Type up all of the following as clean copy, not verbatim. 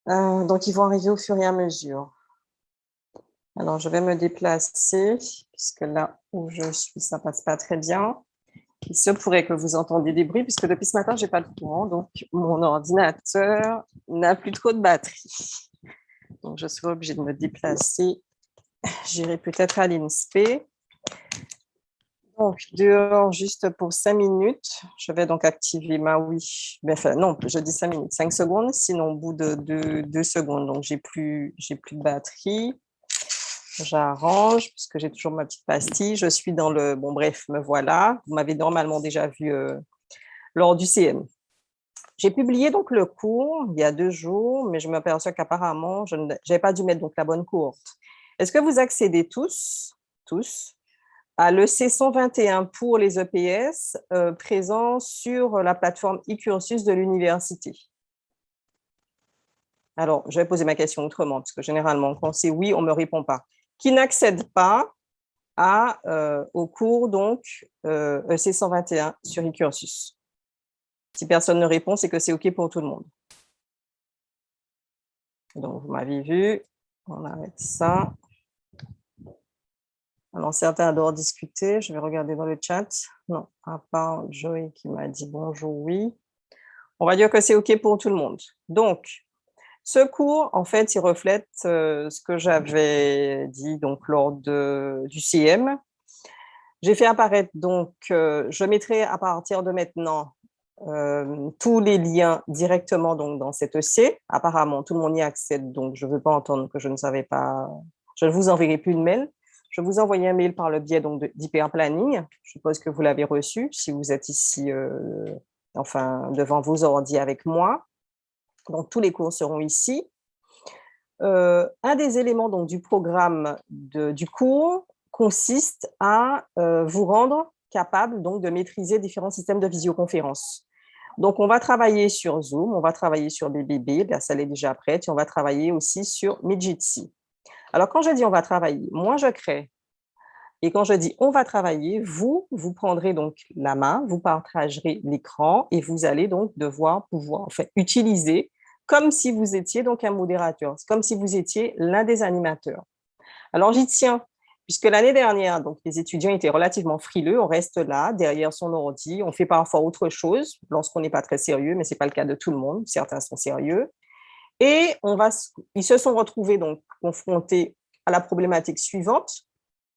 Donc, ils vont arriver au fur et à mesure. Alors, je vais me déplacer, puisque là où je suis, ça ne passe pas très bien. Il se pourrait que vous entendiez des bruits, puisque depuis ce matin, je n'ai pas de courant, donc mon ordinateur n'a plus trop de batterie. Donc, je serai obligée de me déplacer. J'irai peut-être à l'INSPE. Donc, dehors, juste pour 5 minutes, je vais donc activer ma Wii. Enfin, non, je dis 5 minutes, 5 secondes, sinon au bout de 2 secondes. Donc, j'ai plus de batterie. J'arrange, puisque j'ai toujours ma petite pastille. Je suis dans le... Bon, bref, me voilà. Vous m'avez normalement déjà vu lors du CM. J'ai publié donc le cours il y a 2 jours, mais je m'aperçois qu'apparemment, je n'avais pas dû mettre donc la bonne courte. Est-ce que vous accédez tous à l'EC 121 pour les EPS présent sur la plateforme e-cursus de l'université? Alors, je vais poser ma question autrement, parce que généralement, quand c'est oui, on ne me répond pas. Qui n'accède pas au cours donc EC 121 sur e-cursus? Si personne ne répond, c'est que c'est OK pour tout le monde. Donc, vous m'avez vu, on arrête ça. Alors, certains adorent discuter. Je vais regarder dans le chat. Non, à part Joey qui m'a dit bonjour, oui. On va dire que c'est OK pour tout le monde. Donc, ce cours, en fait, il reflète ce que j'avais dit donc, lors du CM. J'ai fait apparaître, donc, je mettrai à partir de maintenant tous les liens directement donc, dans cet EC. Apparemment, tout le monde y accède, donc je ne veux pas entendre que je ne savais pas. Je ne vous enverrai plus de mail. Je vous envoie un mail par le biais d'Hyperplanning. Je suppose que vous l'avez reçu si vous êtes ici, devant vos ordi avec moi. Donc, tous les cours seront ici. Un des éléments donc, du programme du cours consiste à vous rendre capable donc, de maîtriser différents systèmes de visioconférence. Donc, on va travailler sur Zoom, on va travailler sur BBB, la salle est déjà prête, et on va travailler aussi sur Midjitsi. Alors, quand je dis on va travailler, moi, je crée. Et quand je dis on va travailler, vous prendrez donc la main, vous partagerez l'écran et vous allez donc devoir pouvoir utiliser comme si vous étiez donc un modérateur, comme si vous étiez l'un des animateurs. Alors, j'y tiens, puisque l'année dernière, donc, les étudiants étaient relativement frileux, on reste là, derrière son ordi, on fait parfois autre chose lorsqu'on n'est pas très sérieux, mais ce n'est pas le cas de tout le monde, certains sont sérieux. Et ils se sont retrouvés donc confrontés à la problématique suivante,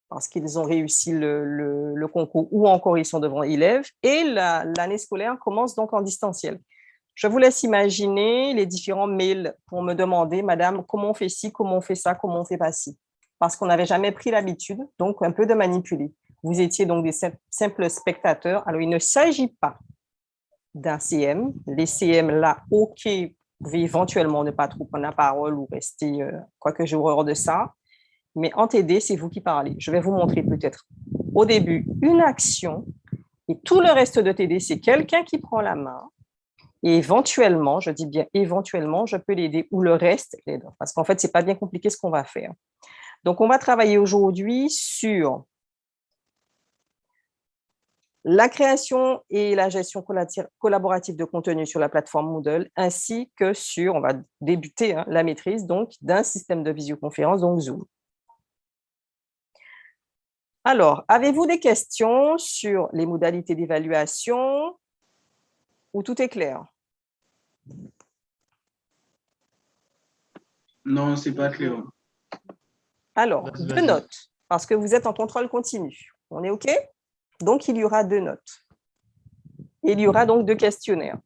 parce qu'ils ont réussi le concours ou encore ils sont devant élèves, et l'année scolaire commence donc en distanciel. Je vous laisse imaginer les différents mails pour me demander, madame, comment on fait ci, comment on fait ça, comment on fait pas ci. Parce qu'on n'avait jamais pris l'habitude, donc un peu de manipuler. Vous étiez donc des simples spectateurs. Alors, il ne s'agit pas d'un CM. Les CM, là, OK, vous pouvez éventuellement ne pas trop prendre la parole ou rester, quoique j'ai horreur de ça. Mais en TD, c'est vous qui parlez. Je vais vous montrer peut-être au début une action et tout le reste de TD, c'est quelqu'un qui prend la main. Et éventuellement, je dis bien éventuellement, je peux l'aider ou le reste l'aide. Parce qu'en fait, ce n'est pas bien compliqué ce qu'on va faire. Donc, on va travailler aujourd'hui sur la création et la gestion collaborative de contenu sur la plateforme Moodle, ainsi que sur, on va débuter la maîtrise donc d'un système de visioconférence, donc Zoom. Alors, avez-vous des questions sur les modalités d'évaluation ou tout est clair? Non, c'est pas clair. Alors, 2 notes, parce que vous êtes en contrôle continu. On est OK? Donc, il y aura 2 notes. Et il y aura donc 2 questionnaires.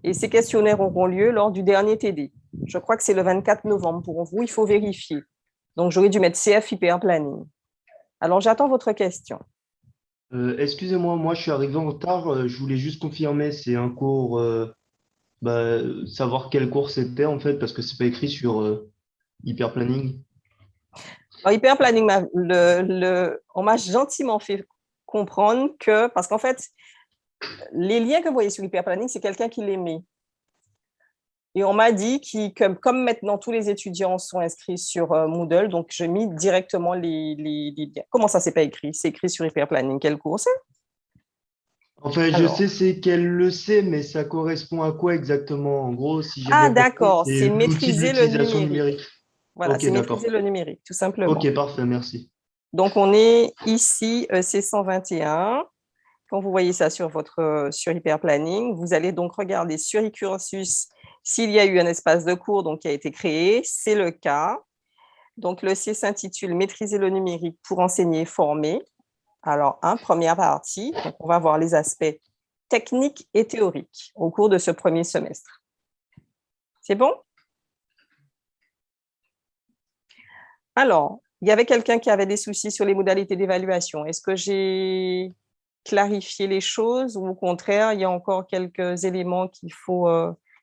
Et ces questionnaires auront lieu lors du dernier TD. Je crois que c'est le 24 novembre pour vous, il faut vérifier. Donc, j'aurais dû mettre CF Hyperplanning. Alors, j'attends votre question. Excusez-moi, moi je suis arrivé en retard. Je voulais juste confirmer, c'est un cours, savoir quel cours c'était en fait, parce que c'est pas écrit sur Hyperplanning. Alors, Hyperplanning, on m'a gentiment fait comprendre que, parce qu'en fait, les liens que vous voyez sur Hyperplanning, c'est quelqu'un qui les met. Et on m'a dit que comme maintenant tous les étudiants sont inscrits sur Moodle, donc je mis directement les liens. Comment ça, c'est pas écrit? C'est écrit sur Hyperplanning. Quel cours c'est? Enfin, je Alors, sais c'est qu'elle le sait, mais ça correspond à quoi exactement? En gros, si j'ai ah bien compris, d'accord, c'est c'est l'outil de maîtriser le l'utilisation numérique. numérique. Voilà, Ok, c'est maîtriser d'accord. le numérique, tout simplement. Ok, parfait, merci. Donc, on est ici, C121. Quand vous voyez ça sur votre sur Hyperplanning, vous allez donc regarder sur e-cursus s'il y a eu un espace de cours donc, qui a été créé. C'est le cas. Donc, le C s'intitule Maîtriser le numérique pour enseigner et former. Alors, première partie, donc on va voir les aspects techniques et théoriques au cours de ce premier semestre. C'est bon? Alors, il y avait quelqu'un qui avait des soucis sur les modalités d'évaluation. Est-ce que j'ai clarifié les choses ou au contraire, il y a encore quelques éléments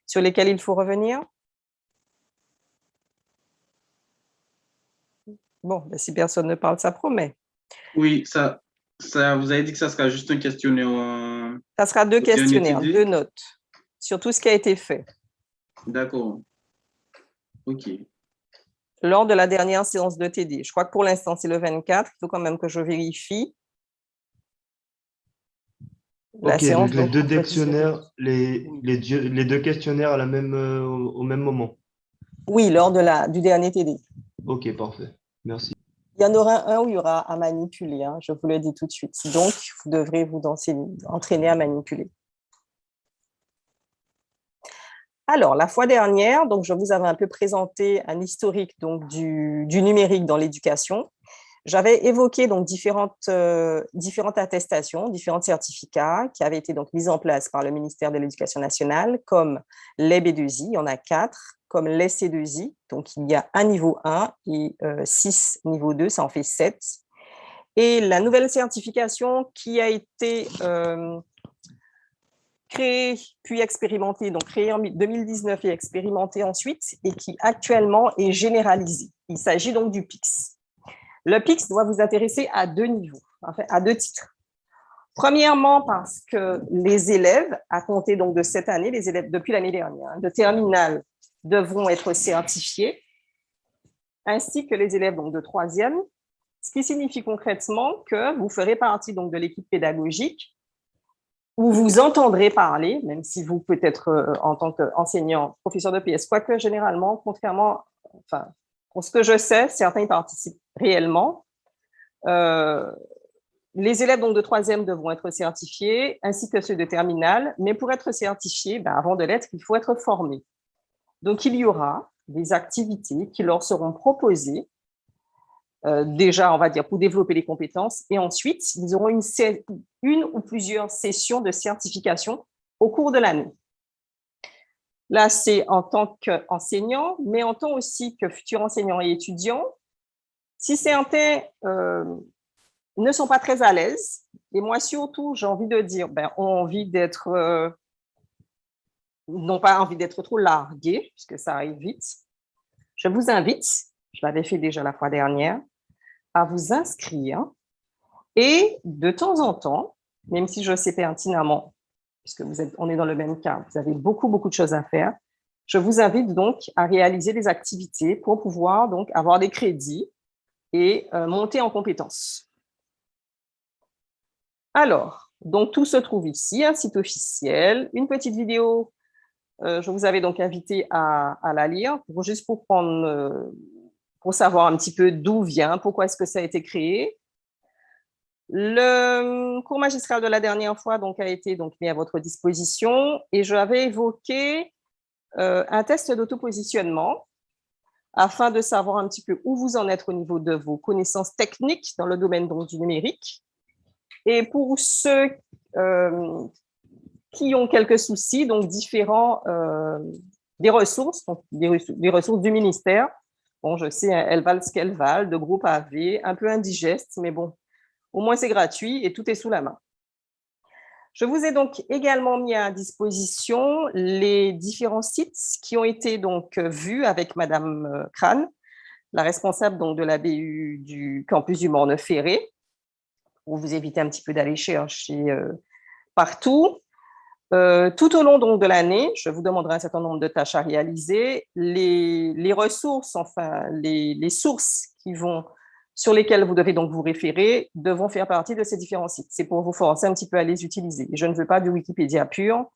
sur lesquels il faut revenir? Bon, ben, si personne ne parle, ça promet. Oui, vous avez dit que ça sera juste un questionnaire Ça sera 2 au dernier questionnaires, 2 TD. notes sur tout ce qui a été fait. D'accord. OK. Lors de la dernière séance de TD. Je crois que pour l'instant, c'est le 24. Il faut quand même que je vérifie la Ok, séance donc les donc, deux entre 18 et... dictionnaires, Oui, les deux questionnaires à la même, au même moment. oui, lors du dernier TD. Ok, parfait. Merci. Il y en aura un où il y aura à manipuler, hein, je vous le dis tout de suite. Donc, vous devrez vous entraîner à manipuler. Alors, la fois dernière, donc, je vous avais un peu présenté un historique donc, du numérique dans l'éducation. J'avais évoqué donc, différentes attestations, différents certificats qui avaient été donc, mis en place par le ministère de l'Éducation nationale, comme les B2I, il y en a 4, comme les C2I, donc il y a un niveau 1 et 6 niveau 2, ça en fait 7. Et la nouvelle certification qui a été créée puis expérimentée, donc créée en 2019 et expérimentée ensuite, et qui actuellement est généralisée. Il s'agit donc du PIX. Le PIX doit vous intéresser à 2 niveaux, enfin, à 2 titres. Premièrement, parce que les élèves, à compter donc de cette année, les élèves depuis l'année dernière, de terminale, devront être certifiés, ainsi que les élèves donc de troisième, ce qui signifie concrètement que vous ferez partie donc de l'équipe pédagogique où vous entendrez parler, même si vous peut-être en tant qu'enseignant, professeur de PS, quoique généralement, contrairement, enfin, pour ce que je sais, certains y participent réellement. Les élèves donc, de troisième devront être certifiés, ainsi que ceux de terminale, mais pour être certifiés, avant de l'être, il faut être formé. Donc, il y aura des activités qui leur seront proposées déjà, on va dire, pour développer les compétences. Et ensuite, ils auront une ou plusieurs sessions de certification au cours de l'année. Là, c'est en tant qu'enseignant, mais en tant aussi que futur enseignant et étudiant. Si certains ne sont pas très à l'aise, et moi surtout, j'ai envie de dire, ont envie d'être, n'ont pas envie d'être trop largués, puisque ça arrive vite, je vous invite, je l'avais fait déjà la fois dernière, à vous inscrire et de temps en temps, même si je sais pertinemment, puisque on est dans le même cas, vous avez beaucoup, beaucoup de choses à faire, je vous invite donc à réaliser des activités pour pouvoir donc avoir des crédits et monter en compétences. Alors, donc tout se trouve ici, un site officiel, une petite vidéo. Je vous avais donc invité à la lire, juste pour pour savoir un petit peu d'où vient, pourquoi est-ce que ça a été créé. Le cours magistral de la dernière fois donc, a été donc, mis à votre disposition et je avais évoqué un test d'autopositionnement afin de savoir un petit peu où vous en êtes au niveau de vos connaissances techniques dans le domaine donc, du numérique. Et pour ceux qui ont quelques soucis, donc des ressources, donc des ressources du ministère. Bon, je sais, elles valent ce qu'elles valent, de groupe AV, un peu indigestes, mais bon, au moins c'est gratuit et tout est sous la main. Je vous ai donc également mis à disposition les différents sites qui ont été donc vus avec Madame Crane, la responsable donc de la BU du campus du Morne-Ferré, pour vous éviter un petit peu d'aller chercher partout. Tout au long donc, de l'année, je vous demanderai un certain nombre de tâches à réaliser. Les ressources, enfin les sources qui vont sur lesquels vous devez donc vous référer devront faire partie de ces différents sites. C'est pour vous forcer un petit peu à les utiliser. Je ne veux pas de Wikipédia pur.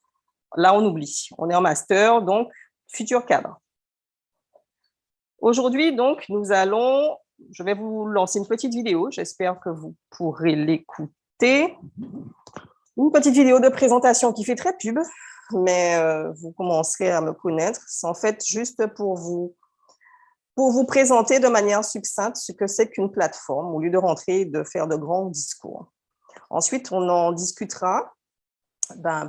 Là, on oublie. On est en master, donc futur cadre. Aujourd'hui, donc, je vais vous lancer une petite vidéo. J'espère que vous pourrez l'écouter. Une petite vidéo de présentation qui fait très pub, mais vous commencerez à me connaître. C'est en fait juste pour vous présenter de manière succincte ce que c'est qu'une plateforme, au lieu de rentrer et de faire de grands discours. Ensuite, on en discutera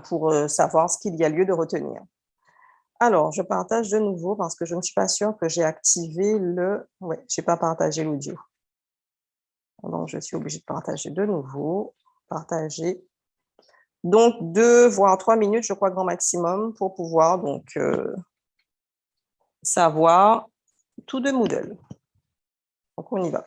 pour savoir ce qu'il y a lieu de retenir. Alors, je partage de nouveau parce que je ne suis pas sûre que j'ai activé le... Oui, je n'ai pas partagé l'audio. Donc, je suis obligée de partager de nouveau. Partager. Donc, 2 voire 3 minutes, je crois, grand maximum, pour pouvoir donc savoir tout de Moodle. Donc, on y va.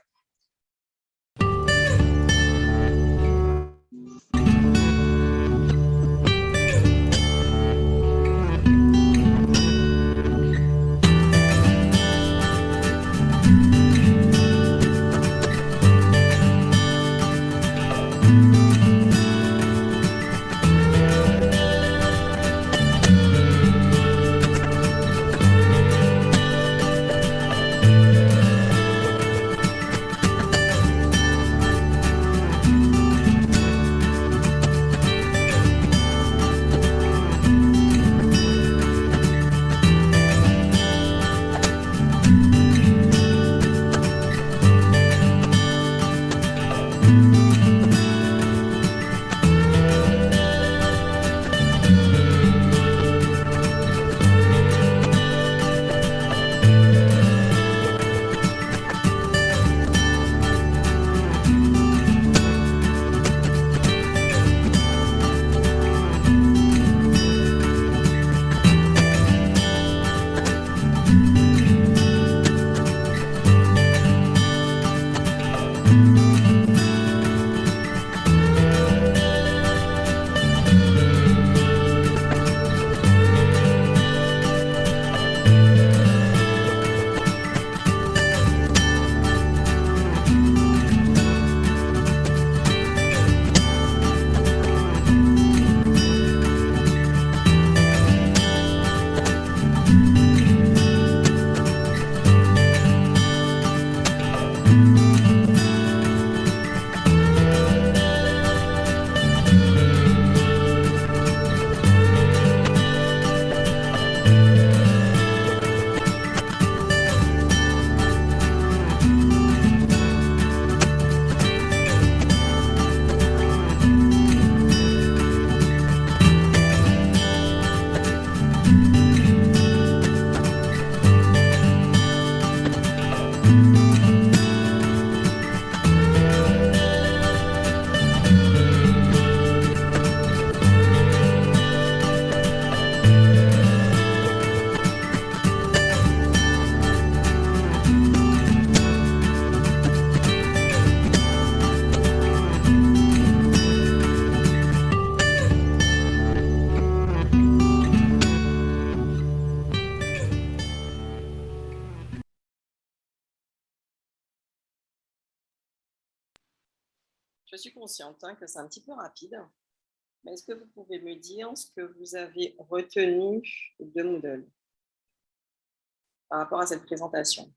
Je suis consciente que c'est un petit peu rapide, mais est-ce que vous pouvez me dire ce que vous avez retenu de Moodle par rapport à cette présentation?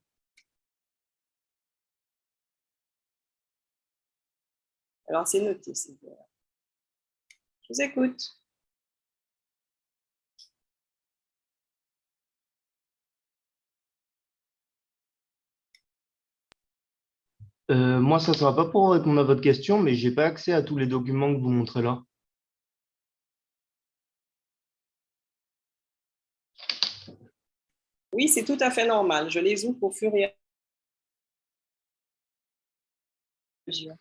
Alors, c'est noté, c'est bien. Je vous écoute. Moi, ça ne sera pas pour répondre à votre question, mais j'ai pas accès à tous les documents que vous montrez là. Oui, c'est tout à fait normal. Je les ouvre au fur et à mesure.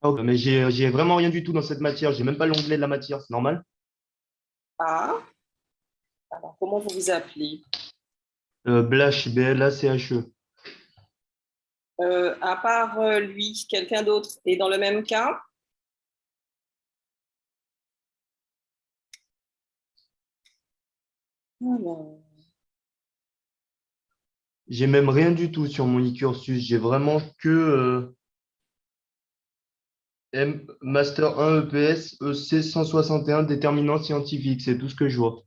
Ah, mais j'ai vraiment rien du tout dans cette matière. J'ai même pas l'onglet de la matière, c'est normal? Ah, alors comment vous vous appelez? Blache, B-L-A-C-H-E. À part lui, quelqu'un d'autre est dans le même cas? Alors, J'ai même rien du tout sur mon e-cursus. J'ai vraiment que Master 1 EPS, EC 161, déterminant scientifique. C'est tout ce que je vois.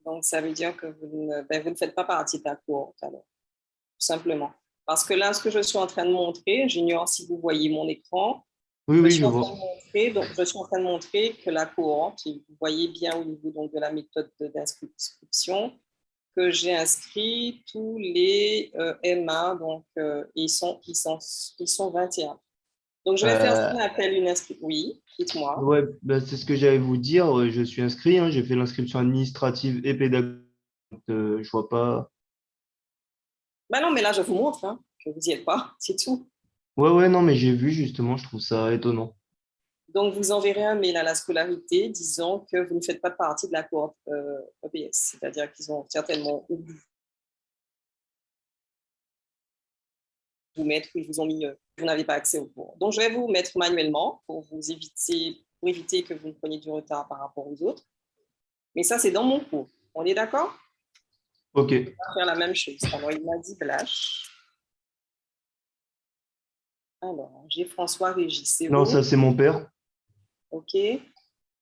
Donc, ça veut dire que vous ne faites pas partie de la cohorte, alors, tout simplement. Parce que là, ce que je suis en train de montrer, j'ignore si vous voyez mon écran, Oui, je oui, suis je en train vois. de montrer, donc, je suis en train de montrer que la cohorte, et vous voyez bien au niveau donc, de la méthode d'inscription, que j'ai inscrit tous les MA, donc ils sont 21. Donc, je vais faire ce Euh, qu'on appelle une inscription. Oui, dites-moi. ouais, bah, c'est ce que j'allais vous dire. Je suis inscrit, hein. J'ai fait l'inscription administrative et pédagogique. Je vois pas. Ben non, mais là, je vous montre que vous n'y êtes pas, c'est tout. Ouais, ouais, non, mais j'ai vu justement, je trouve ça étonnant. Donc, vous enverrez un mail à la scolarité disant que vous ne faites pas partie de la cohorte EPS, c'est-à-dire qu'ils ont certainement oublié de vous mettre ou ils vous ont mis, vous n'avez pas accès au cours. Donc, je vais vous mettre manuellement pour éviter que vous ne preniez du retard par rapport aux autres. Mais ça, c'est dans mon cours. On est d'accord? Ok. On va faire la même chose. Alors, il m'a dit Blache. Alors, j'ai François Régis, c'est Non, vous? ça, c'est mon père. OK.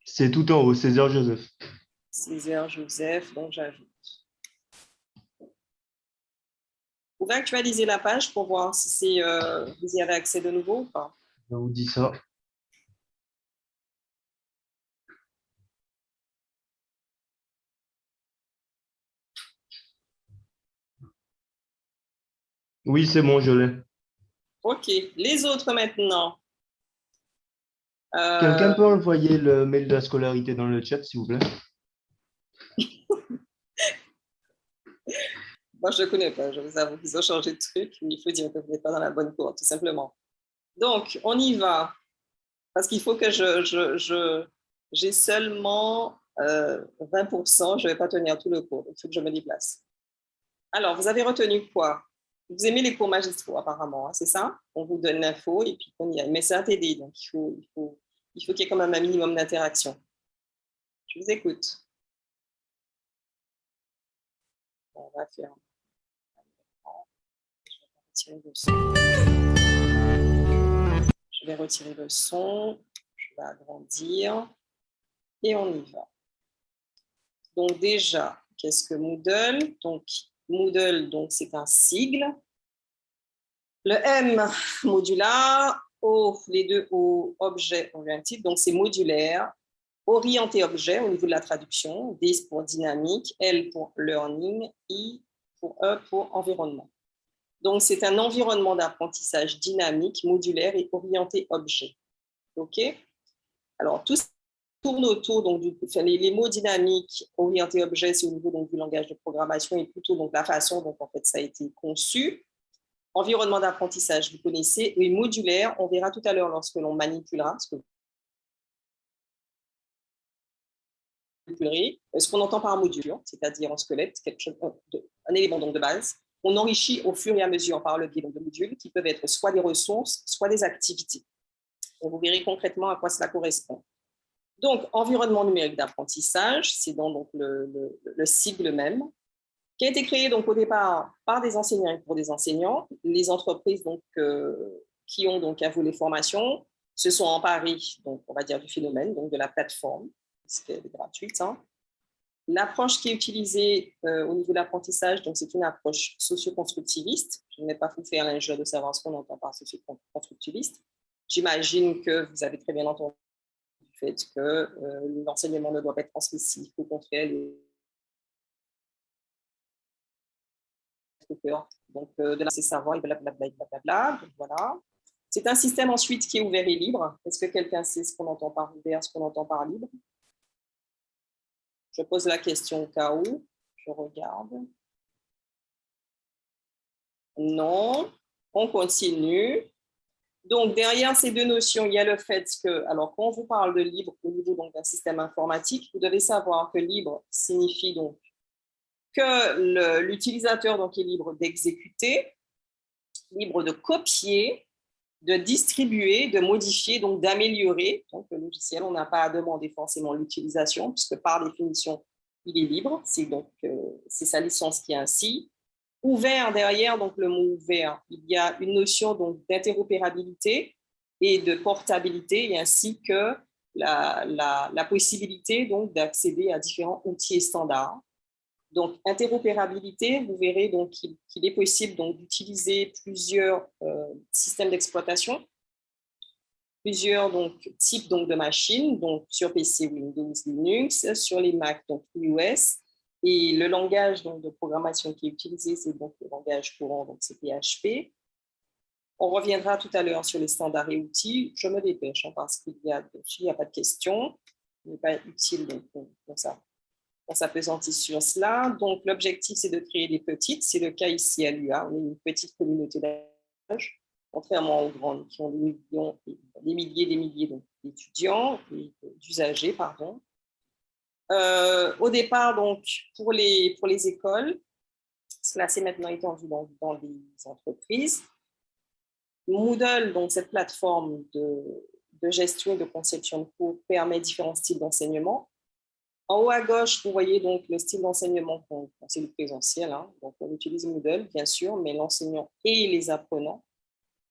C'est tout en haut, César Joseph. Césaire Joseph, donc j'ajoute. Vous pouvez actualiser la page pour voir si vous y avez accès de nouveau ou pas. Je vous dis ça. Oui, c'est bon, je l'ai. OK. Les autres maintenant. Quelqu'un Euh, peut envoyer le mail de la scolarité dans le chat, s'il vous plaît? moi, je ne connais pas. Je vous avoue qu'ils ont changé de truc. Mais il faut dire que vous n'êtes pas dans la bonne cour, tout simplement. Donc, on y va. Parce qu'il faut que j'ai seulement 20%. Je ne vais pas tenir tout le cours. Il faut que je me déplace. Alors, vous avez retenu quoi? Vous aimez les cours magistraux, apparemment, c'est ça? On vous donne l'info et puis on y aille. Mais c'est un TD, donc il faut qu'il y ait quand même un minimum d'interaction. Je vous écoute. On va faire. Je vais retirer le son. Je vais retirer le son. Je vais agrandir. Et on y va. Donc déjà, qu'est-ce que Moodle? Donc Moodle, donc c'est un sigle. Le M, modular. O, les deux O, objet oriented, donc c'est modulaire. Orienté objet au niveau de la traduction. D pour dynamique, L pour learning, I pour E pour environnement. Donc, c'est un environnement d'apprentissage dynamique, modulaire et orienté objet. OK? Alors, tout tourne autour donc, les mots dynamiques, orienté objet, c'est au niveau donc, du langage de programmation et plutôt donc, la façon dont en fait, ça a été conçu. Environnement d'apprentissage, vous connaissez. Et modulaire, on verra tout à l'heure lorsque l'on manipulera, ce qu'on entend par module, c'est-à-dire un squelette, un élément donc de base. On enrichit au fur et à mesure par le biais de modules qui peuvent être soit des ressources, soit des activités. Et vous verrez concrètement à quoi cela correspond. Donc, environnement numérique d'apprentissage, c'est donc le sigle même, qui a été créé donc au départ par des enseignants et pour des enseignants. Les entreprises donc, qui ont donc un volet formation se sont emparées, donc, on va dire, du phénomène, donc de la plateforme, qui est gratuite. L'approche qui est utilisée au niveau de l'apprentissage, donc c'est une approche socio-constructiviste. Je ne vais pas vous faire l'injure de savoir ce qu'on entend par socio-constructiviste. J'imagine que vous avez très bien entendu le fait que l'enseignement ne doit pas être transmissif, au contraire, donc de la savoir et blablabla, blablabla. Donc, voilà. C'est un système ensuite qui est ouvert et libre. Est-ce que quelqu'un sait ce qu'on entend par ouvert, ce qu'on entend par libre? Je pose la question au cas où. Je regarde. Non. On continue. Donc, derrière ces deux notions, il y a le fait que, alors, quand on vous parle de libre au niveau d'un système informatique, vous devez savoir que libre signifie donc que l'utilisateur est libre d'exécuter, libre de copier, de distribuer, de modifier, donc d'améliorer. Donc, le logiciel, on n'a pas à demander forcément l'utilisation, puisque par définition, il est libre. C'est sa licence qui est ainsi. Ouvert derrière, donc le mot ouvert, il y a une notion d'interopérabilité et de portabilité, et ainsi que la possibilité d'accéder à différents outils et standards. Donc, interopérabilité, vous verrez donc qu'il est possible d'utiliser plusieurs systèmes d'exploitation, plusieurs types de machines, donc sur PC, Windows, Linux, sur les Mac, donc iOS. Et le langage de programmation qui est utilisé, c'est donc le langage courant, donc c'est PHP. On reviendra tout à l'heure sur les standards et outils. Je me dépêche parce qu'il n'y a pas de questions. Il n'est pas utile pour ça. On s'appesantit sur cela. Donc, l'objectif, c'est de créer des petites. C'est le cas ici à l'UA. On est une petite communauté d'âge, contrairement aux grandes qui ont des milliers d'étudiants et d'usagers, pardon. Au départ, donc, pour les écoles, cela s'est maintenant étendu dans les entreprises. Moodle, donc cette plateforme de gestion et de conception de cours, permet différents styles d'enseignement. En haut à gauche, vous voyez donc le style d'enseignement, c'est le présentiel. Donc, on utilise Moodle, bien sûr, mais l'enseignant et les apprenants,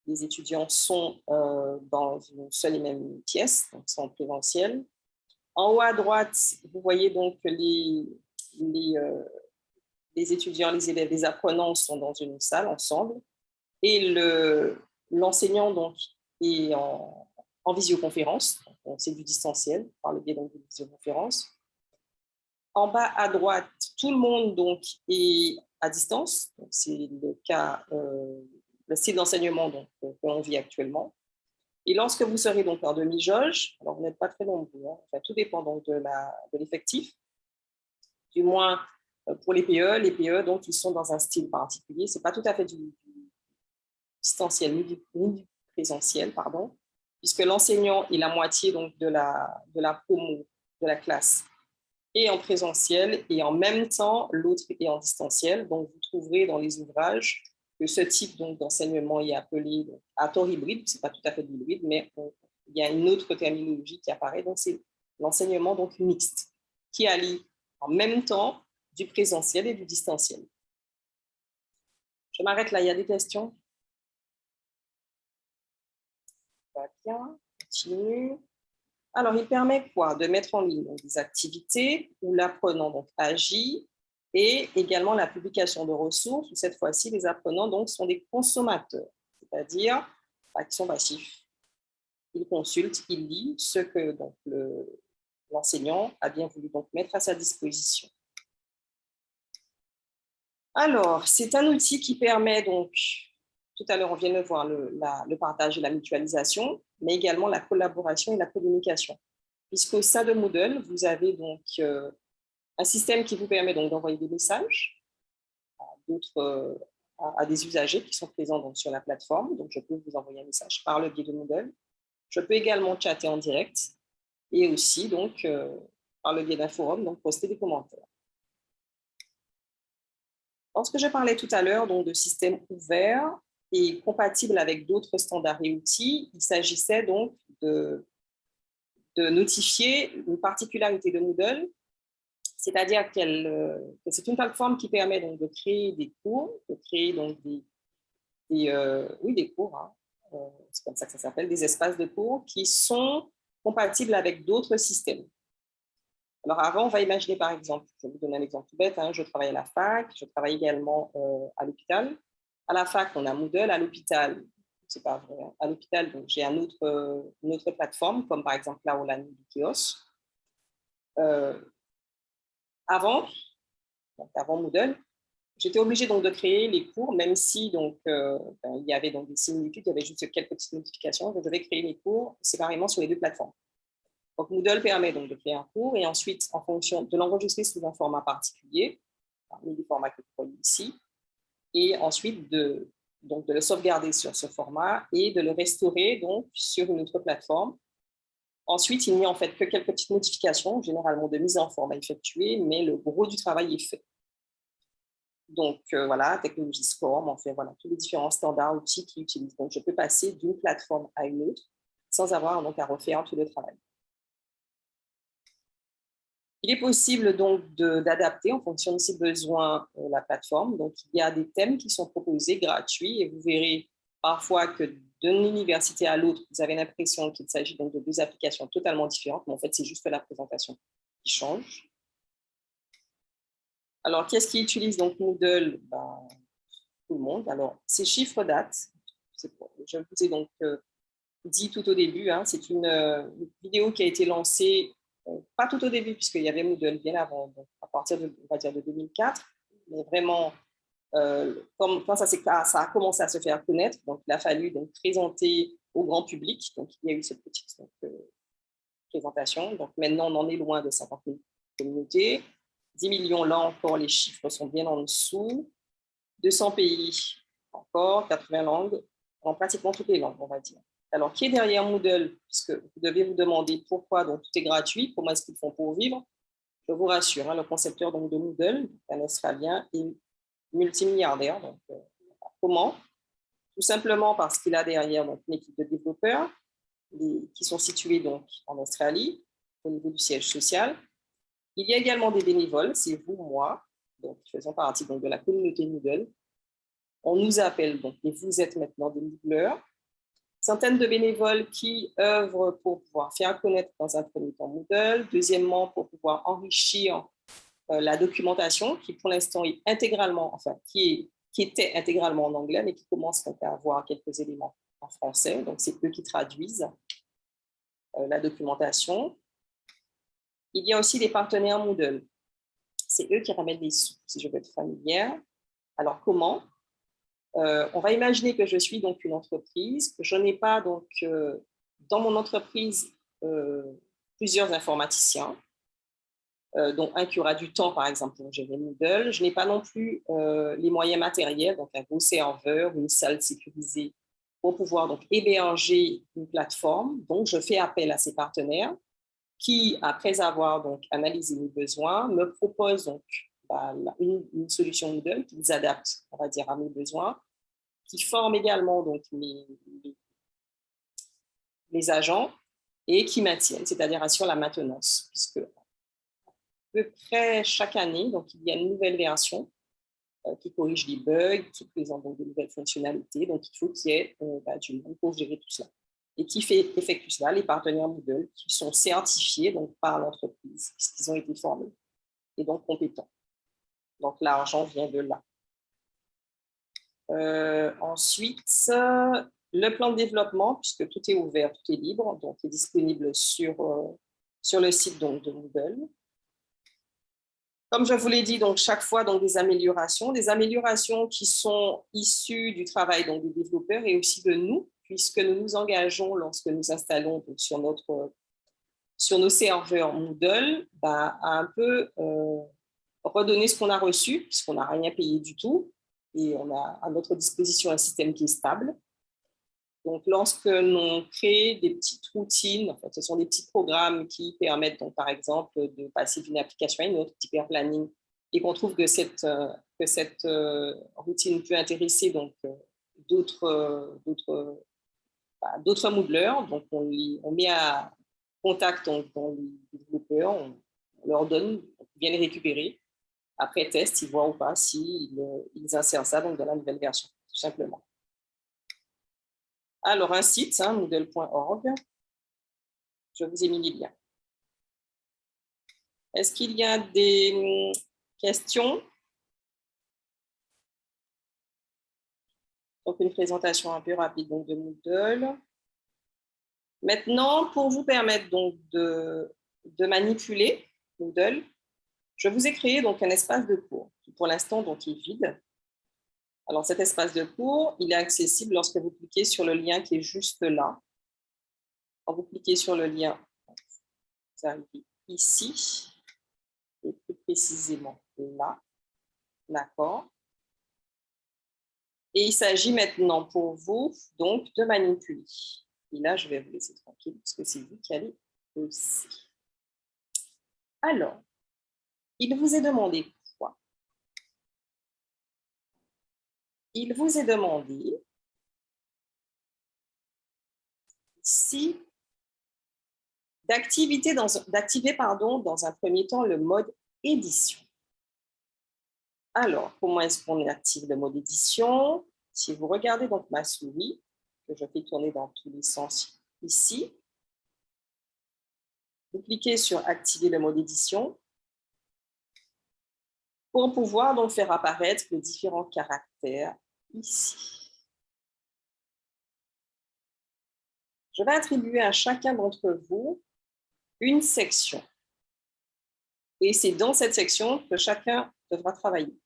les étudiants sont dans une seule et même pièce, donc sont en présentiel. En haut à droite, vous voyez donc les étudiants, les élèves, les apprenants sont dans une salle ensemble et l'enseignant donc est en visioconférence, c'est du distanciel par le biais de visioconférence. En bas à droite, tout le monde donc est à distance, c'est le cas, le style d'enseignement que l'on vit actuellement. Et lorsque vous serez donc en demi-jauge, alors vous n'êtes pas très nombreux, enfin, tout dépend donc de l'effectif, du moins pour les PE, donc ils sont dans un style particulier, c'est pas tout à fait du distanciel ni du présentiel, pardon, puisque l'enseignant est la moitié donc de la promo de la classe et en présentiel, et en même temps l'autre est en distanciel. Donc vous trouverez dans les ouvrages que ce type d'enseignement est appelé à tort hybride, c'est pas tout à fait hybride, mais il y a une autre terminologie qui apparaît, donc c'est l'enseignement mixte, qui allie en même temps du présentiel et du distanciel. Je m'arrête là, il y a des questions? Bien, continue. Alors, il permet quoi? De mettre en ligne des activités où l'apprenant agit, et également la publication de ressources où cette fois-ci, les apprenants sont des consommateurs, c'est-à-dire qui sont passifs. Ils consultent, ils lisent ce que l'enseignant a bien voulu mettre à sa disposition. Alors, c'est un outil qui permet tout à l'heure on vient de voir le partage et la mutualisation, mais également la collaboration et la communication. Puisqu'au sein de Moodle, vous avez un système qui vous permet d'envoyer des messages à des usagers qui sont présents sur la plateforme. Donc, je peux vous envoyer un message par le biais de Moodle. Je peux également chatter en direct et aussi par le biais d'un forum, poster des commentaires. Lorsque je parlais tout à l'heure de système ouvert et compatible avec d'autres standards et outils, il s'agissait de notifier une particularité de Moodle, c'est-à-dire que c'est une plateforme qui permet de créer des cours, de créer des cours, c'est comme ça que ça s'appelle, des espaces de cours qui sont compatibles avec d'autres systèmes. Alors avant, on va imaginer par exemple, je vais vous donner un exemple tout bête, je travaille à la fac, je travaille également à l'hôpital. À la fac, on a Moodle, à l'hôpital, c'est pas vrai, à l'hôpital, j'ai une autre plateforme, comme par exemple là, on a Wikios. Avant Moodle, j'étais obligée de créer les cours, même si il y avait des similitudes, il y avait juste quelques petites modifications. Je devais créer les cours séparément sur les deux plateformes. Donc, Moodle permet de créer un cours et ensuite, en fonction de l'enregistrer sous un format particulier, parmi les formats que vous voyez ici, et ensuite de le sauvegarder sur ce format et de le restaurer sur une autre plateforme. Ensuite, il n'y a en fait que quelques petites modifications, généralement de mise en forme à effectuer, mais le gros du travail est fait. Donc, voilà, technologie SCORM, en fait, voilà, tous les différents standards, outils qu'ils utilisent. Donc, je peux passer d'une plateforme à une autre sans avoir à refaire tout le travail. Il est possible donc d'adapter en fonction de ses besoins la plateforme. Donc, il y a des thèmes qui sont proposés gratuits et vous verrez parfois que d'une université à l'autre, vous avez l'impression qu'il s'agit donc de deux applications totalement différentes, mais en fait, c'est juste la présentation qui change. Alors, qui est-ce qui utilise donc Moodle? Tout le monde. Alors, ces chiffres datent. Je vous ai donc dit tout au début, hein, c'est une vidéo qui a été lancée, pas tout au début, puisqu'il y avait Moodle bien avant, donc à partir de, on va dire, de 2004, mais vraiment, quand ça a commencé à se faire connaître, donc il a fallu donc, présenter au grand public, donc il y a eu cette petite présentation, donc maintenant on en est loin de 50 000 communautés, 10 millions, là encore les chiffres sont bien en dessous, 200 pays encore, 80 langues, dans pratiquement toutes les langues, on va dire. Alors, qui est derrière Moodle? Puisque vous devez vous demander pourquoi donc, tout est gratuit, comment est-ce qu'ils font pour vivre. Je vous rassure, hein, le concepteur donc, de Moodle, un Australien, est multimilliardaire. Donc, comment? Tout simplement parce qu'il a derrière donc, une équipe de développeurs qui sont situés donc, en Australie, au niveau du siège social. Il y a également des bénévoles, c'est vous, moi, donc faisons partie donc, de la communauté Moodle. On nous appelle donc, et vous êtes maintenant des Moodleurs. Centaines de bénévoles qui œuvrent pour pouvoir faire connaître dans un premier temps Moodle, deuxièmement pour pouvoir enrichir la documentation qui pour l'instant est intégralement, enfin qui était intégralement en anglais, mais qui commence donc à avoir quelques éléments en français. Donc c'est eux qui traduisent la documentation. Il y a aussi des partenaires Moodle. C'est eux qui ramènent les sous, si je veux être familière. Alors comment? On va imaginer que je suis donc une entreprise, que je n'ai pas donc dans mon entreprise plusieurs informaticiens, dont un qui aura du temps par exemple pour gérer Moodle. Je n'ai pas non plus les moyens matériels, donc un gros serveur, une salle sécurisée pour pouvoir donc héberger une plateforme. Donc je fais appel à ces partenaires qui, après avoir donc analysé mes besoins, me proposent donc une solution Moodle qu'ils adaptent, on va dire, à mes besoins, qui forment également donc, les agents et qui maintiennent, c'est-à-dire assurent la maintenance, puisque à peu près chaque année, donc, il y a une nouvelle version qui corrige les bugs, qui présente donc de nouvelles fonctionnalités, donc il faut qu'il y ait du monde pour gérer tout cela. Et qui effectue cela? Les partenaires Moodle qui sont certifiés donc, par l'entreprise, puisqu'ils ont été formés et donc compétents. Donc l'argent vient de là. Ensuite, le plan de développement, puisque tout est ouvert, tout est libre, donc est disponible sur le site donc, de Moodle. Comme je vous l'ai dit, donc, chaque fois donc, des améliorations qui sont issues du travail donc, des développeurs et aussi de nous, puisque nous nous engageons lorsque nous installons donc, sur nos serveurs Moodle à un peu redonner ce qu'on a reçu, puisqu'on n'a rien payé du tout, et on a à notre disposition un système qui est stable. Donc, lorsque l'on crée des petites routines, en fait, ce sont des petits programmes qui permettent, donc, par exemple, de passer d'une application à une autre, hyper planning, et qu'on trouve que cette routine peut intéresser donc, d'autres Moodleurs. Donc, on met à contact donc, dans les développeurs, on leur donne, ils viennent les récupérer. Après test, ils voient ou pas s'ils insèrent ça donc, dans la nouvelle version, tout simplement. Alors, un site, hein, moodle.org. Je vous ai mis les liens. Est-ce qu'il y a des questions? Donc, une présentation un peu rapide donc, de Moodle. Maintenant, pour vous permettre donc, de manipuler Moodle, je vous ai créé donc, un espace de cours qui, pour l'instant, est vide. Alors, cet espace de cours, il est accessible lorsque vous cliquez sur le lien qui est juste là. Quand vous cliquez sur le lien, vous arrivez ici, et plus précisément là. D'accord? Et il s'agit maintenant pour vous, donc, de manipuler. Et là, je vais vous laisser tranquille, parce que c'est vous qui allez aussi. Alors, il vous est demandé quoi? Il vous est demandé ici d'activer dans un premier temps le mode édition. Alors, comment est-ce qu'on active le mode édition? Si vous regardez donc ma souris, que je fais tourner dans tous les sens ici, vous cliquez sur activer le mode édition pour pouvoir donc faire apparaître les différents caractères ici. Je vais attribuer à chacun d'entre vous une section. Et c'est dans cette section que chacun devra travailler.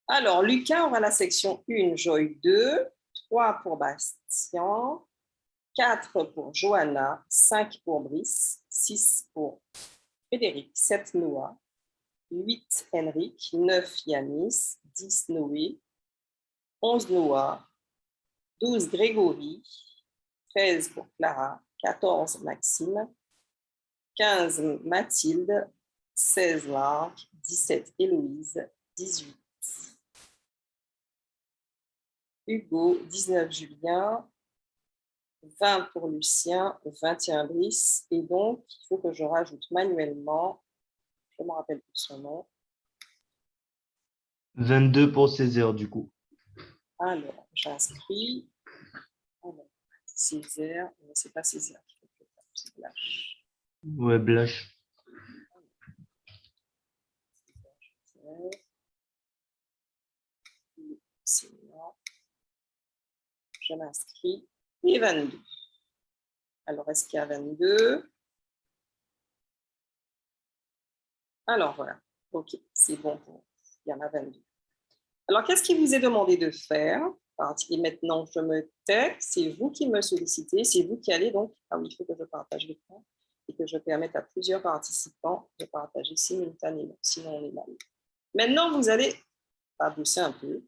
Alors, Lucas aura la section 1, Joy 2, 3 pour Bastien, 4 pour Johanna, 5 pour Brice, 6 pour Frédéric, 7 Noah, 8 Henrik, 9 Yanis, 10 Noé, 11 Noah, 12 Grégory, 13 pour Clara, 14 Maxime, 15 Mathilde, 16 Marc, 17 Héloïse, 18 Hugo, 19 Julien, 20 pour Lucien, 21 Brice, et donc il faut que je rajoute manuellement, je me rappelle plus son nom. 22 pour Césaire, du coup. Alors, j'inscris. Césaire, c'est pas Césaire qu'il faut que je fasse, c'est Blache. Ouais, Blache. Je m'inscris. Et 22. Alors, est-ce qu'il y a 22? Alors, voilà. OK, c'est bon. Il y en a 22. Alors, qu'est-ce qui vous est demandé de faire? Et maintenant, je me tais. C'est vous qui me sollicitez. C'est vous qui allez donc... Ah oui, il faut que je partage l'écran et que je permette à plusieurs participants de partager simultanément. Sinon, on est mal. Maintenant, vous allez bosser un peu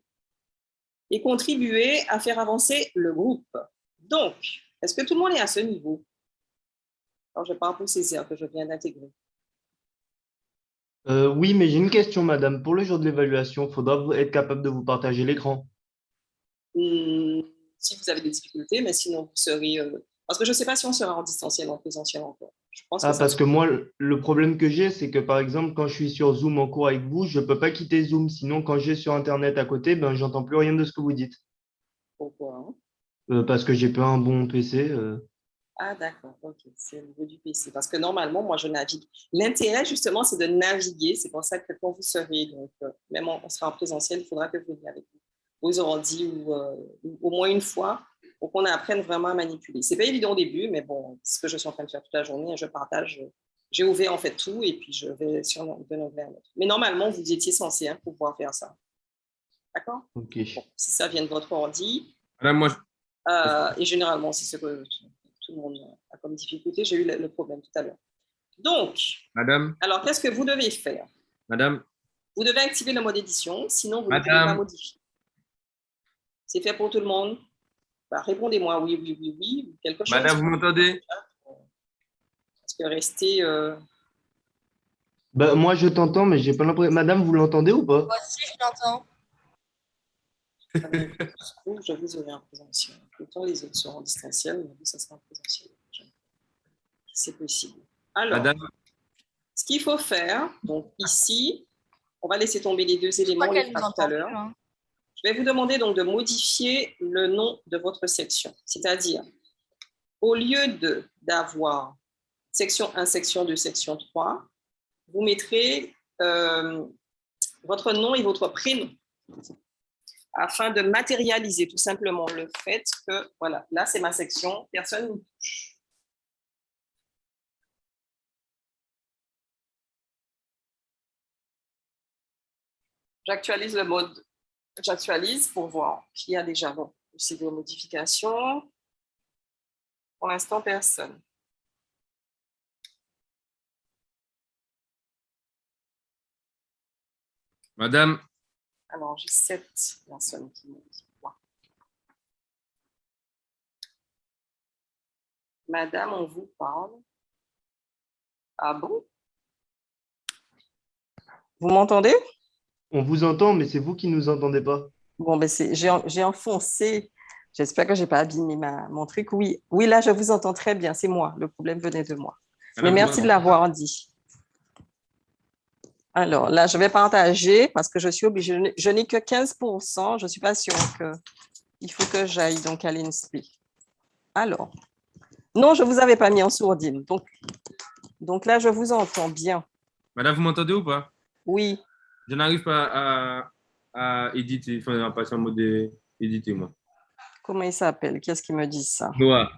et contribuer à faire avancer le groupe. Donc, est-ce que tout le monde est à ce niveau? Alors, je parle pour Césaire que je viens d'intégrer. Oui, mais j'ai une question, madame. Pour le jour de l'évaluation, il faudra être capable de vous partager l'écran. Si vous avez des difficultés, mais sinon, vous serez... Parce que je ne sais pas si on sera en distanciel ou en présentiel encore. Je pense que Parce que moi, le problème que j'ai, c'est que par exemple, quand je suis sur Zoom en cours avec vous, je ne peux pas quitter Zoom. Sinon, quand j'ai sur Internet à côté, ben, j'entends plus rien de ce que vous dites. Pourquoi? Parce que j'ai pas un bon PC. Ah, d'accord. OK. C'est au niveau du PC. Parce que normalement, moi, je navigue. L'intérêt, justement, c'est de naviguer. C'est pour ça que quand vous serez, donc, même on sera en présentiel, il faudra que vous veniez avec vos ordi ou au moins une fois pour qu'on apprenne vraiment à manipuler. Ce n'est pas évident au début, mais bon, c'est ce que je suis en train de faire toute la journée. Je partage. J'ai ouvert en fait tout et puis je vais sur d'un onglet à l'autre. Mais normalement, vous étiez censé pouvoir faire ça. D'accord? Ok. Bon, si ça vient de votre ordi. Madame, moi, Et généralement, c'est ce que tout le monde a comme difficulté. J'ai eu le problème tout à l'heure. Donc, madame, alors qu'est-ce que vous devez faire? madame, Vous devez activer le mode édition, sinon vous ne pouvez pas modifier. C'est fait pour tout le monde? Bah, répondez-moi oui, oui, oui, oui, quelque chose. madame, vous m'entendez? Parce que rester... Bah, moi, je t'entends, mais j'ai pas l'impression. Madame, vous l'entendez ou pas? Moi aussi, je l'entends. Je vous aurai en présentiel. Autant les autres seront en distanciel, mais vous, ça sera en présentiel. C'est possible. Alors, Madame, ce qu'il faut faire, donc ici, on va laisser tomber les deux éléments, on les fera tout à l'heure. Hein. Je vais vous demander donc de modifier le nom de votre section. C'est-à-dire, au lieu d'avoir section 1, section 2, section 3, vous mettrez votre nom et votre prénom afin de matérialiser tout simplement le fait que, voilà, là, c'est ma section, personne ne touche. J'actualise le mode, j'actualise pour voir qu'il y a déjà aussi des modifications. Pour l'instant, personne. madame, Alors, j'ai 7 personnes qui m'ont dit quoi. Madame, on vous parle. Ah bon? Vous m'entendez? On vous entend, mais c'est vous qui nous entendez pas. Bon, ben j'ai enfoncé J'espère que je n'ai pas abîmé mon truc. Oui, oui, là, je vous entends très bien. C'est moi. Le problème venait de moi. Mais Madame, merci de l'avoir dit. Alors, là, je vais partager parce que je suis obligée. Je n'ai que 15%. Je ne suis pas sûre qu'il faut que j'aille donc à l'INSPI. Alors, non, je ne vous avais pas mis en sourdine. Donc là, je vous entends bien. Madame, vous m'entendez ou pas? Oui. Je n'arrive pas à éditer, enfin, à passer en mode éditer, moi. Comment il s'appelle? Qui est-ce qui me dit ça? Noah.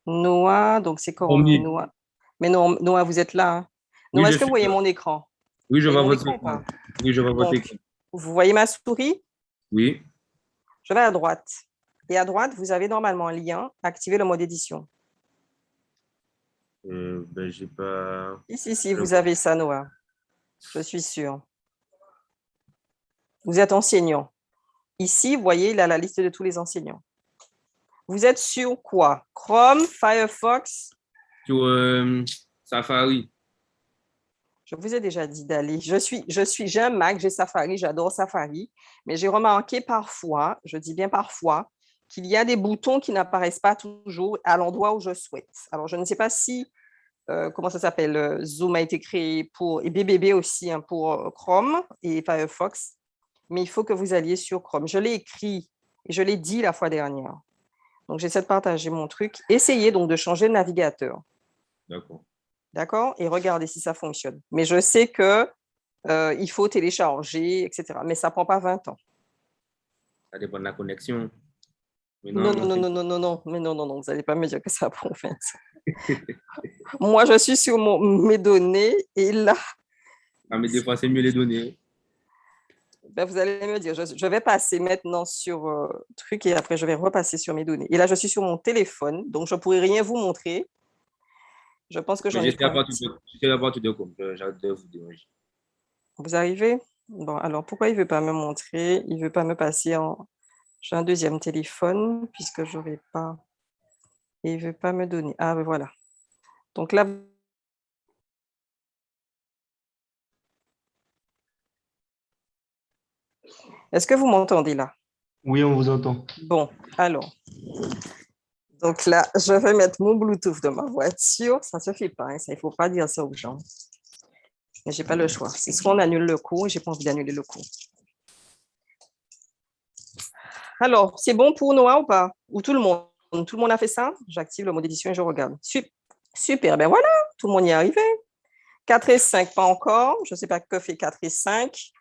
Noah, donc c'est comment Noah? Mais non, Noah, vous êtes là. Hein? Oui, Noah, je est-ce que vous suis voyez là. mon écran? Oui, je Vous vois voyez mon votre écran ou écran. pas? Oui, je vois votre Donc, écran. vous voyez ma souris? Oui. Je vais à droite. Et à droite, vous avez normalement un lien, activer le mode édition. Ben, j'ai pas. Si, vous avez ça, Noah. Je suis sûre. Vous êtes enseignant. Ici, vous voyez, il a la liste de tous les enseignants. Vous êtes sur quoi? Chrome, Firefox? Sur Safari. Je vous ai déjà dit d'aller. J'ai un Mac, j'ai Safari, j'adore Safari, mais j'ai remarqué parfois, je dis bien parfois, qu'il y a des boutons qui n'apparaissent pas toujours à l'endroit où je souhaite. Alors, je ne sais pas si, comment ça s'appelle, Zoom a été créé pour, et BBB aussi, hein, pour Chrome et Firefox, mais il faut que vous alliez sur Chrome. Je l'ai écrit et je l'ai dit la fois dernière. Donc, j'essaie de partager mon truc. Essayez donc de changer de navigateur. D'accord. D'accord? Et regardez si ça fonctionne. Mais je sais que il faut télécharger, etc. Mais ça ne prend pas 20 ans. Ça dépend de la connexion. Mais Non, normalement, mais non, vous n'allez pas me dire que ça prend 20 ans. Moi, je suis sur mes données et là, ah, mais des fois, c'est mieux les données. ben, vous allez me dire, je vais passer maintenant sur truc et après, je vais repasser sur mes données. Et là, je suis sur mon téléphone, donc je ne pourrai rien vous montrer. Je pense que Mais j'en ai j'essaie pour un d'avoir petit. tout de comme. J'arrête de vous déranger. Vous arrivez? Bon, alors pourquoi il ne veut pas me montrer? Il ne veut pas me passer en. J'ai un deuxième téléphone puisque je n'aurai pas. Et il ne veut pas me donner. Ah, ben voilà. Donc là, est-ce que vous m'entendez là? Oui, on vous entend. Bon, alors. Donc là, je vais mettre mon Bluetooth de ma voiture. Ça ne se fait pas, hein, ça, il ne faut pas dire ça aux gens. Mais je n'ai pas le choix. C'est soit on annule le cours, je n'ai pas envie d'annuler le cours. Alors, c'est bon pour Noah ou pas? Ou tout le monde? Tout le monde a fait ça? J'active le mode édition et je regarde. Super, ben voilà, tout le monde y est arrivé. 4 et 5, pas encore. Je ne sais pas que fait 4 et 5.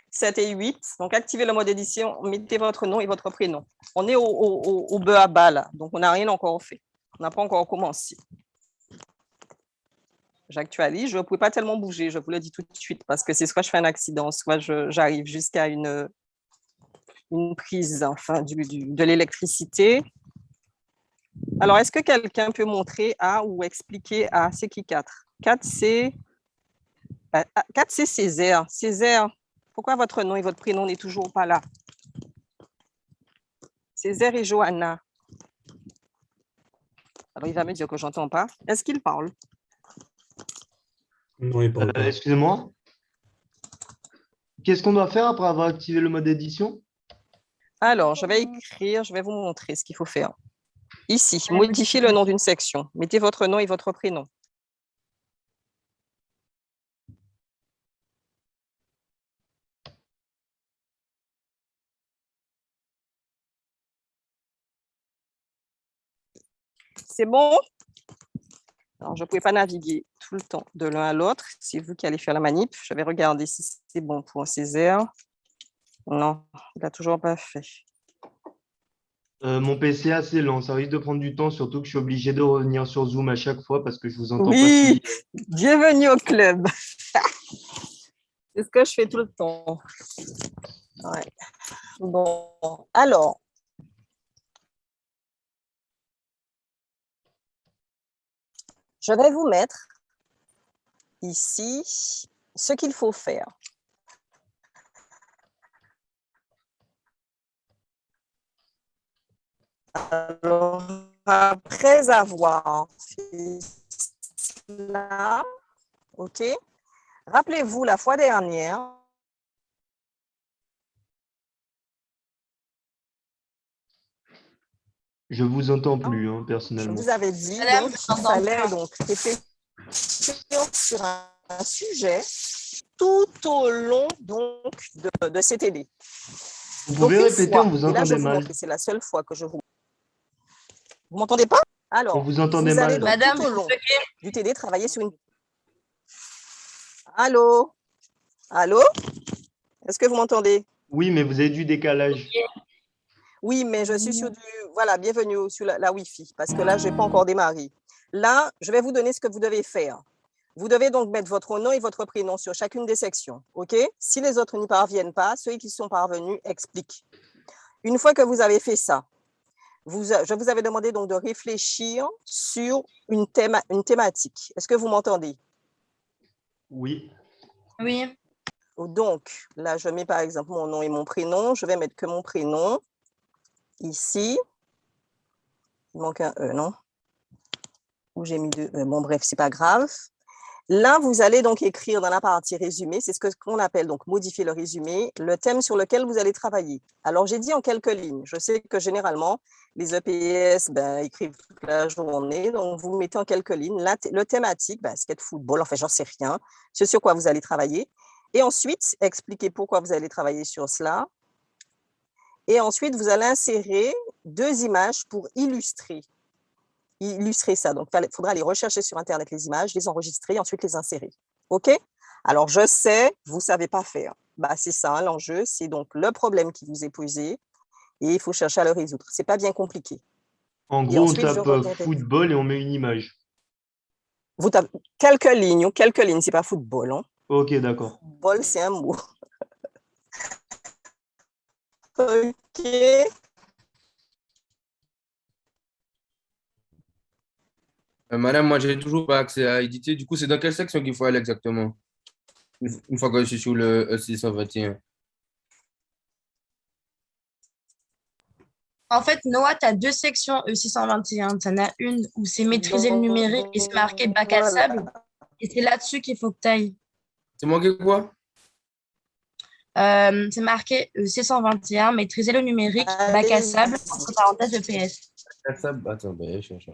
7 et 8. Donc, activez le mode édition, mettez votre nom et votre prénom. On est au bas à bas là, donc on n'a rien encore fait. On n'a pas encore commencé. J'actualise, je ne pouvais pas tellement bouger, je vous le dis tout de suite, parce que c'est soit je fais un accident, soit j'arrive jusqu'à une prise enfin, de l'électricité. Alors, est-ce que quelqu'un peut montrer A ou expliquer A? C'est qui 4? 4, c'est 4, c'est Césaire. Césaire, pourquoi votre nom et votre prénom n'est toujours pas là? Césaire et Johanna. Alors, il va me dire que je n'entends pas. Est-ce qu'il parle? Non, il parle pas. Excusez-moi. Qu'est-ce qu'on doit faire après avoir activé le mode édition? Alors, je vais écrire, je vais vous montrer ce qu'il faut faire. Ici, modifiez le nom d'une section. Mettez votre nom et votre prénom. C'est bon? Alors, je ne pouvais pas naviguer tout le temps de l'un à l'autre. C'est vous qui allez faire la manip. Je vais regarder si c'est bon pour Césaire. Non, il n'a toujours pas fait. Mon PC est assez lent, ça risque de prendre du temps, surtout que je suis obligé de revenir sur Zoom à chaque fois parce que je vous entends pas Oui, si. bienvenue au club. C'est ce que je fais tout le temps. Ouais. Bon, alors. Je vais vous mettre ici ce qu'il faut faire. Alors, après avoir fait cela, OK, rappelez-vous la fois dernière, Je vous entends plus, hein, Je personnellement. vous avais dit Madame, donc je qu'il n'entends fallait pas. donc réfléchir sur un sujet tout au long donc de ces TD. Vous Donc pouvez une répéter, on fois, vous et là je entendait vais vous mal. montrer, c'est la seule fois que je vous... Vous m'entendez pas? On Alors, vous entendait vous allez mal. donc Madame, tout au vous long buguez. du TD travailler sur une... Allô? Allô? Est-ce que vous m'entendez? Oui, mais vous avez du décalage. Oui, mais je suis sur du... Voilà, bienvenue sur la Wi-Fi, parce que là, je n'ai pas encore démarré. Là, je vais vous donner ce que vous devez faire. Vous devez donc mettre votre nom et votre prénom sur chacune des sections, OK? Si les autres n'y parviennent pas, ceux qui sont parvenus expliquent. Une fois que vous avez fait ça, je vous avais demandé donc de réfléchir sur une thématique. Est-ce que vous m'entendez? Oui. Oui. Donc, là, je mets par exemple mon nom et mon prénom. Je vais mettre que mon prénom ici. Il manque un E, non? Ou j'ai mis deux E. Bon, bref, c'est pas grave. Là, vous allez donc écrire dans la partie résumé, c'est ce qu'on appelle donc modifier le résumé, le thème sur lequel vous allez travailler. Alors, j'ai dit en quelques lignes. Je sais que généralement, les EPS écrivent toute la journée, donc vous mettez en quelques lignes le thématique, basket, football, enfin, j'en sais rien, ce sur quoi vous allez travailler. Et ensuite, expliquer pourquoi vous allez travailler sur cela. Et ensuite, vous allez insérer 2 images pour illustrer ça. Donc, il faudra aller rechercher sur Internet les images, les enregistrer, ensuite les insérer. OK? Alors, je sais, vous ne savez pas faire. C'est ça, hein, l'enjeu. C'est donc le problème qui vous est posé et il faut chercher à le résoudre. Ce n'est pas bien compliqué. En Et gros, on ensuite, je tape reviens avec vous. football et on met une image. Vous tapez quelques lignes, ce n'est pas football. Hein. Ok, d'accord. Football, c'est un mot. OK. Madame, moi, j'ai toujours pas accès à éditer. Du coup, c'est dans quelle section qu'il faut aller exactement? Une fois que je suis sur le E621. En fait, Noah, tu as 2 sections E621. Tu en as une où c'est maîtriser le numérique et c'est marqué bac à Voilà. sable. Et c'est là-dessus qu'il faut que tu ailles. C'est manqué quoi? C'est marqué E621, maîtriser le numérique, bac à Allez-y. sable, entre parenthèses EPS. Attends, je cherche.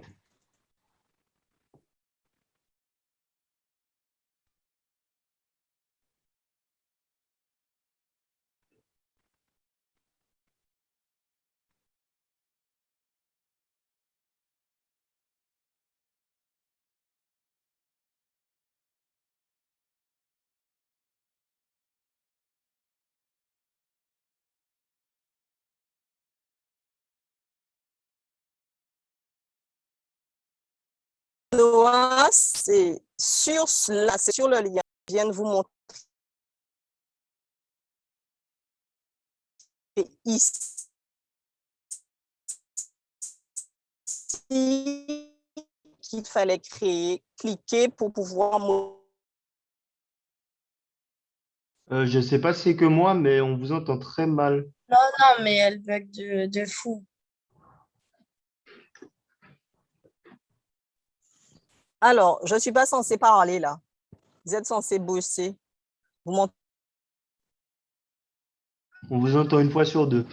Noah, c'est sur le lien. Je viens de vous montrer ici qu'il fallait cliquer pour pouvoir... Je ne sais pas si c'est que moi, mais on vous entend très mal. Non, non, mais elle bug de fou. Alors, je ne suis pas censée parler là. Vous êtes censé bosser. Vous m'entendez? On vous entend une fois sur deux.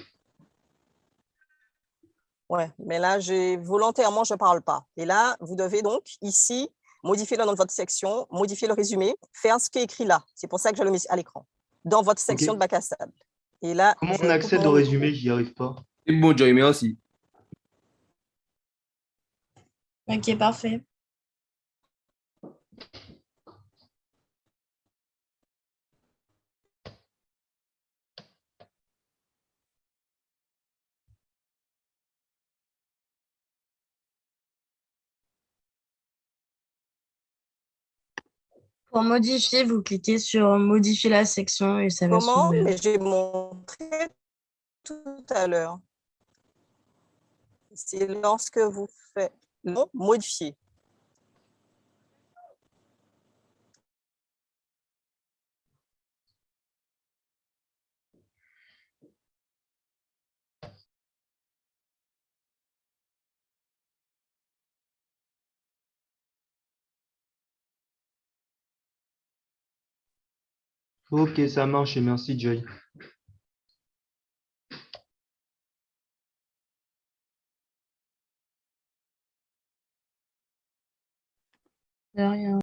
Ouais, mais là, volontairement, je ne parle pas. Et là, vous devez donc, ici, modifier le nom de votre section, modifier le résumé, faire ce qui est écrit là. C'est pour ça que je le mets à l'écran, dans votre section Ok. de bac à sable. Et là, Comment je on coupe accède mon au micro. résumé? J'y arrive pas. C'est bon, Joy, merci. Ok, parfait. Pour modifier, vous cliquez sur modifier la section et ça va Comment? s'ouvrir. Mais j'ai montré tout à l'heure. C'est lorsque vous faites non, modifier. Ok, ça marche et merci, Joy. De rien.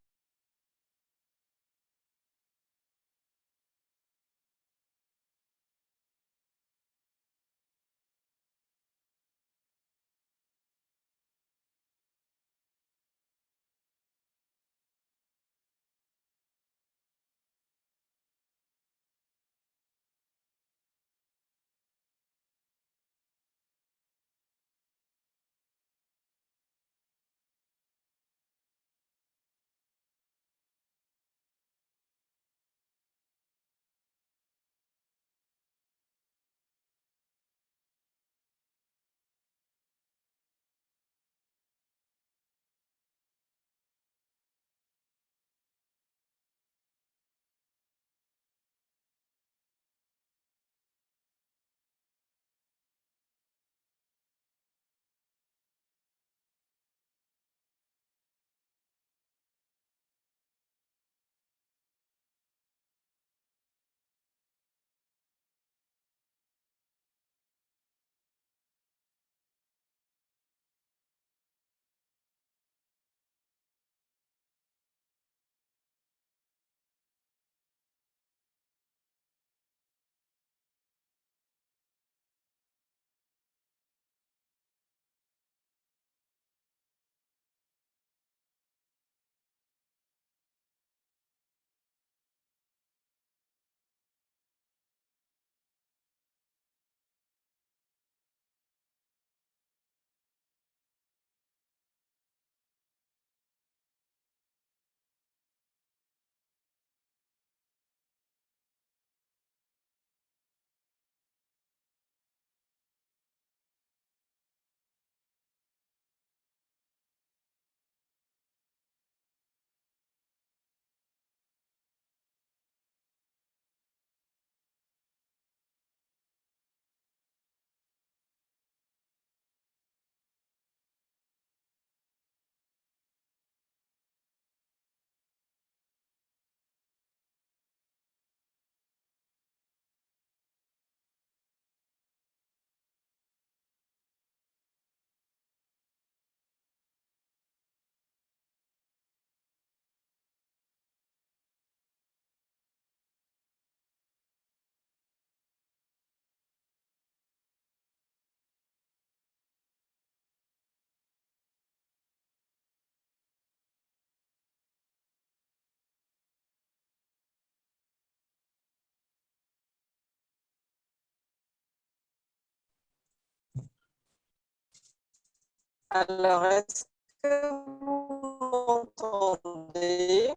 Alors, est-ce que vous m'entendez?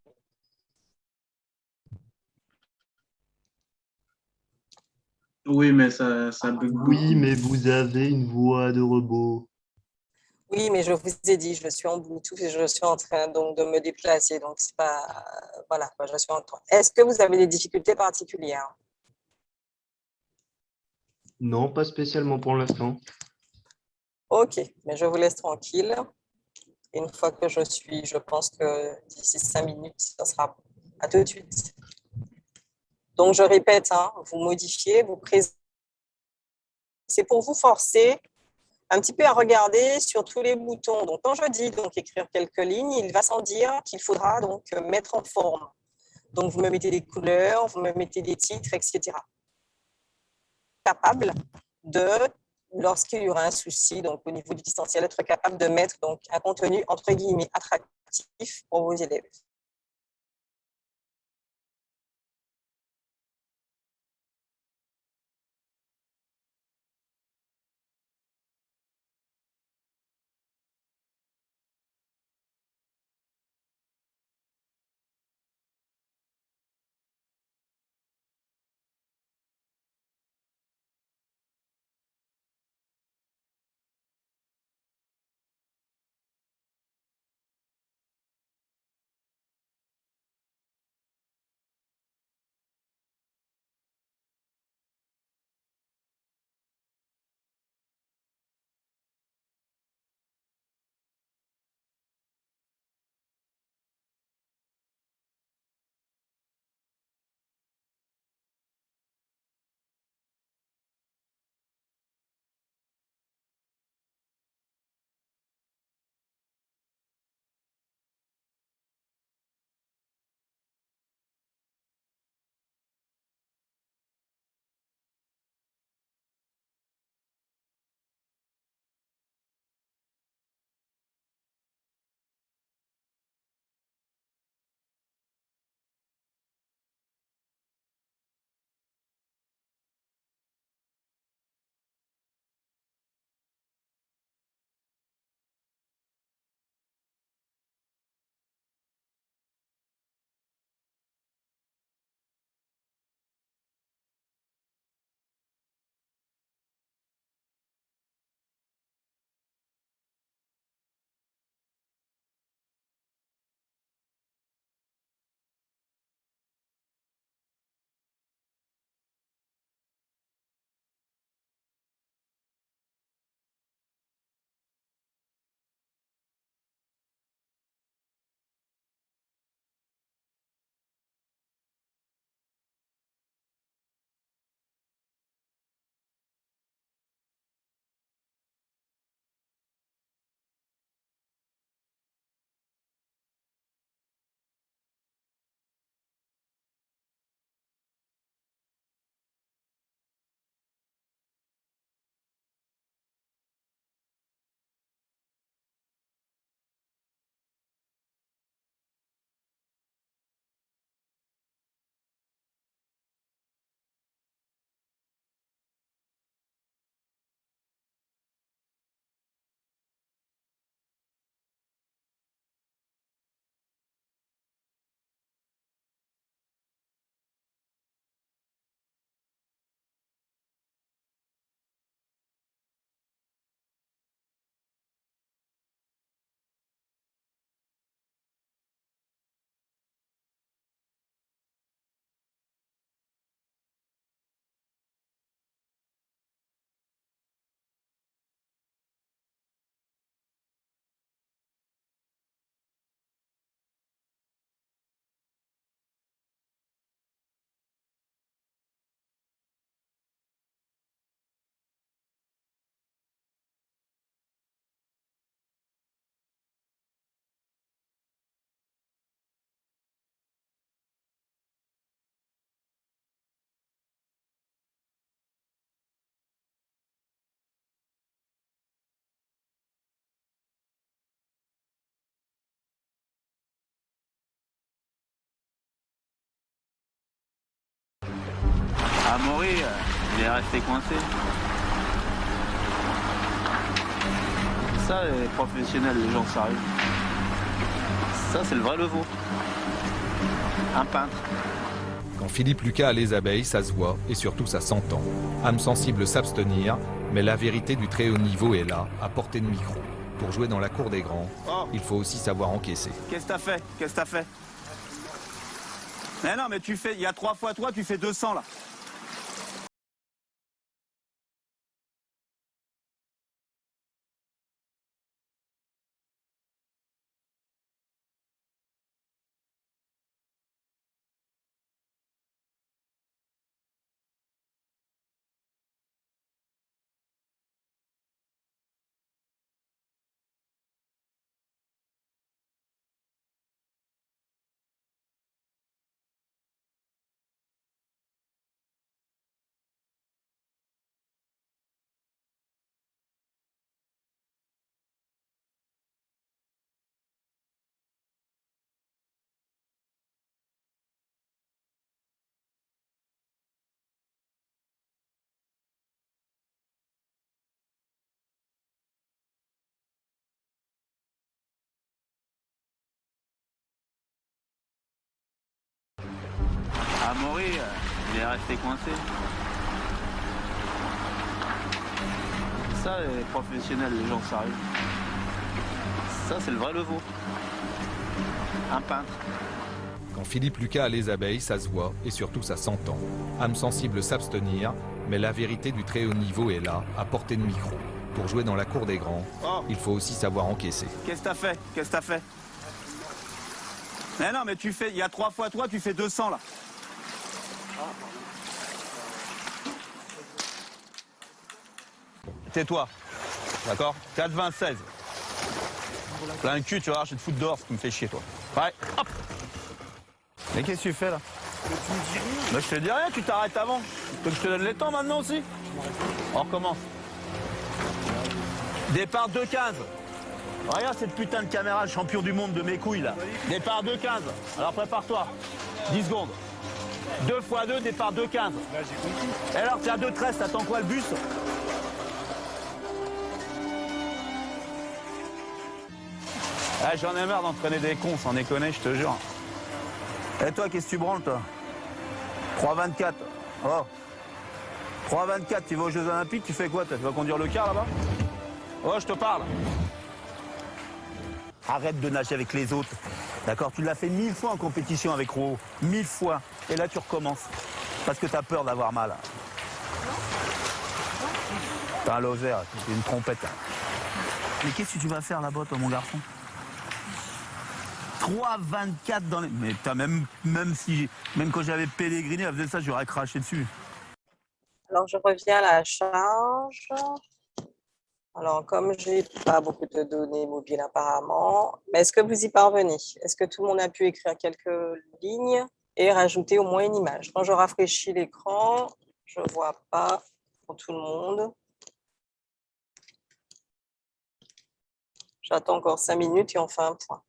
Oui, mais ça bug Oui, beaucoup. mais vous avez une voix de robot. Oui, mais je vous ai dit, je suis en Bluetooth et je suis en train donc de me déplacer. Donc, c'est pas. Voilà, je suis en train. Est-ce que vous avez des difficultés particulières? Non, pas spécialement pour l'instant. Ok, mais je vous laisse tranquille. Une fois que je pense que d'ici 5 minutes, ça sera bon. À tout de suite. Donc, je répète, hein, vous modifiez, vous présentez. C'est pour vous forcer un petit peu à regarder sur tous les boutons. Donc, quand je dis donc écrire quelques lignes, il va sans dire qu'il faudra donc mettre en forme. Donc, vous me mettez des couleurs, vous me mettez des titres, etc. Capable de, lorsqu'il y aura un souci, donc au niveau du distanciel, être capable de mettre donc un contenu entre guillemets attractif pour vos élèves. Amaury, il est resté coincé. Ça, les professionnels, les gens sérieux. Ça, c'est le vrai Levaux. Un peintre. Quand Philippe Lucas a les abeilles, ça se voit et surtout ça s'entend. Âme sensible s'abstenir, mais la vérité du très haut niveau est là, à portée de micro. Pour jouer dans la cour des grands, il faut aussi savoir encaisser. Qu'est-ce que t'as fait? Qu'est-ce que t'as fait? Mais non, mais tu fais, il y a 3 fois toi, tu fais 200 là. Amaury, il est resté coincé. Ça, les professionnels, les gens sérieux. Ça, c'est le vrai Levaux. Un peintre. Quand Philippe Lucas a les abeilles, ça se voit et surtout ça s'entend. Âme sensible s'abstenir, mais la vérité du très haut niveau est là, à portée de micro. Pour jouer dans la cour des grands, il faut aussi savoir encaisser. Qu'est-ce que t'as fait? Qu'est-ce que t'as fait? Mais non, mais tu fais, il y a 3 fois toi, tu fais 200 là. Tais-toi, d'accord? 4,26. Plein le cul, tu vois, je vais te foutre dehors, ce qui me fait chier, toi. Ouais, hop. Mais qu'est-ce que tu fais là? Mais je te dis rien, tu t'arrêtes avant. Tu veux que je te donne les temps maintenant aussi? On recommence. Départ 2,15. Regarde cette putain de caméra, le champion du monde de mes couilles là. Départ 2,15. Alors prépare-toi. 10 secondes. 2 x 2, départ 2,15. Et alors, tiens, 2,13, t'attends quoi le bus? Ah, j'en ai marre d'entraîner des cons, sans déconner, je te jure. Et toi, qu'est-ce que tu branles, toi? 3,24. Oh. 3,24, tu vas aux Jeux Olympiques, tu fais quoi? Tu vas conduire le car là-bas? Oh, je te parle. Arrête de nager avec les autres. D'accord? Tu l'as fait 1000 fois en compétition avec Rouault. 1000 fois. Et là, tu recommences. Parce que t'as peur d'avoir mal. T'as un loser, c'est une trompette. Mais qu'est-ce que tu vas faire là-bas, toi, mon garçon? 3,24 dans les... Mais t'as même quand j'avais Pellegrini, elle faisait ça, j'aurais craché dessus. Alors, je reviens à la charge. Alors, comme je n'ai pas beaucoup de données mobiles apparemment, mais est-ce que vous y parvenez? Est-ce que tout le monde a pu écrire quelques lignes et rajouter au moins une image? Quand je rafraîchis l'écran, je ne vois pas pour tout le monde. J'attends encore 5 minutes et on fait un point.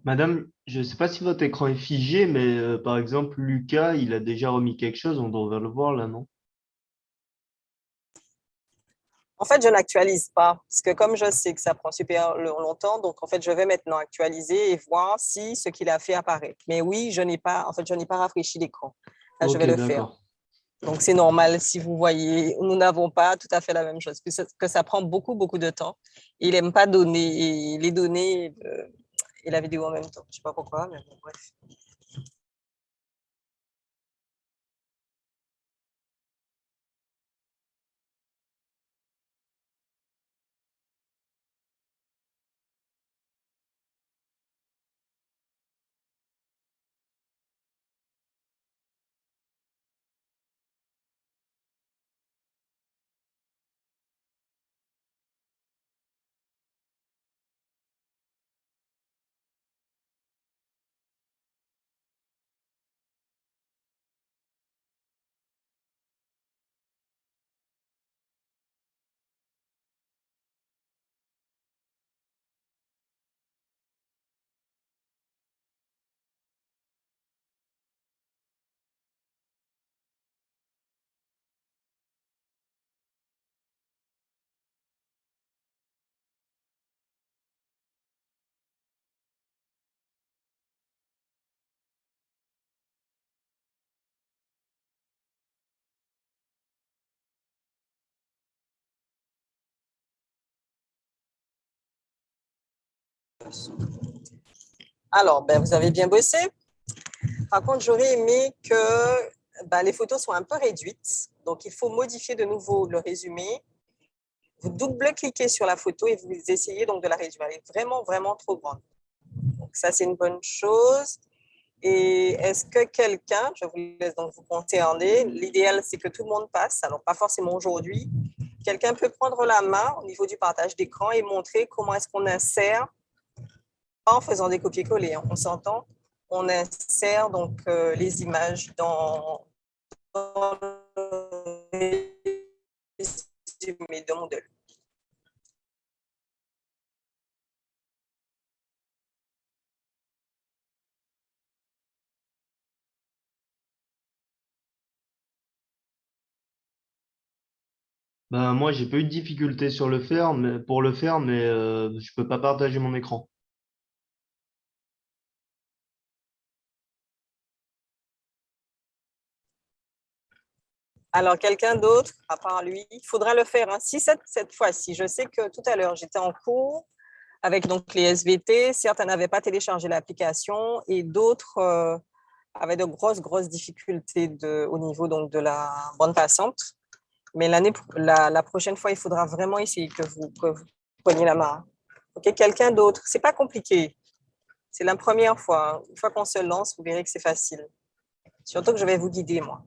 Madame, je ne sais pas si votre écran est figé, mais par exemple, Lucas, il a déjà remis quelque chose, on devrait le voir là, non? En fait, je n'actualise pas, parce que comme je sais que ça prend super longtemps, donc en fait, je vais maintenant actualiser et voir si ce qu'il a fait apparaît. Mais oui, je n'ai pas rafraîchi l'écran. Là, je Ok, vais le faire. d'accord. Donc, c'est normal si vous voyez, nous n'avons pas tout à fait la même chose, que ça prend beaucoup, beaucoup de temps. Il n'aime pas donner les données et la vidéo en même temps. Je ne sais pas pourquoi, mais bon, bref. Alors, ben, vous avez bien bossé. Par contre, j'aurais aimé que les photos soient un peu réduites. Donc, il faut modifier de nouveau le résumé. Vous double-cliquez sur la photo et vous essayez donc de la réduire. Elle est vraiment, vraiment trop grande. Donc, ça, c'est une bonne chose. Et est-ce que quelqu'un, je vous laisse donc vous concerner, l'idéal, c'est que tout le monde passe, alors pas forcément aujourd'hui, quelqu'un peut prendre la main au niveau du partage d'écran et montrer comment est-ce qu'on insère, pas en faisant des copier-coller, hein, on s'entend, on insère donc les images dans le résumé de Moodle. Ben, moi, j'ai pas eu de difficulté pour le faire, mais je peux pas partager mon écran. Alors, quelqu'un d'autre, à part lui, il faudra le faire. Hein. Si cette fois-ci, je sais que tout à l'heure, j'étais en cours avec donc les SVT, certains n'avaient pas téléchargé l'application et d'autres avaient de grosses, grosses difficultés au niveau donc, de la bande passante. Mais la prochaine fois, il faudra vraiment essayer que vous preniez la main. OK, quelqu'un d'autre. C'est pas compliqué. C'est la première fois. Une fois qu'on se lance, vous verrez que c'est facile. Surtout que je vais vous guider, moi.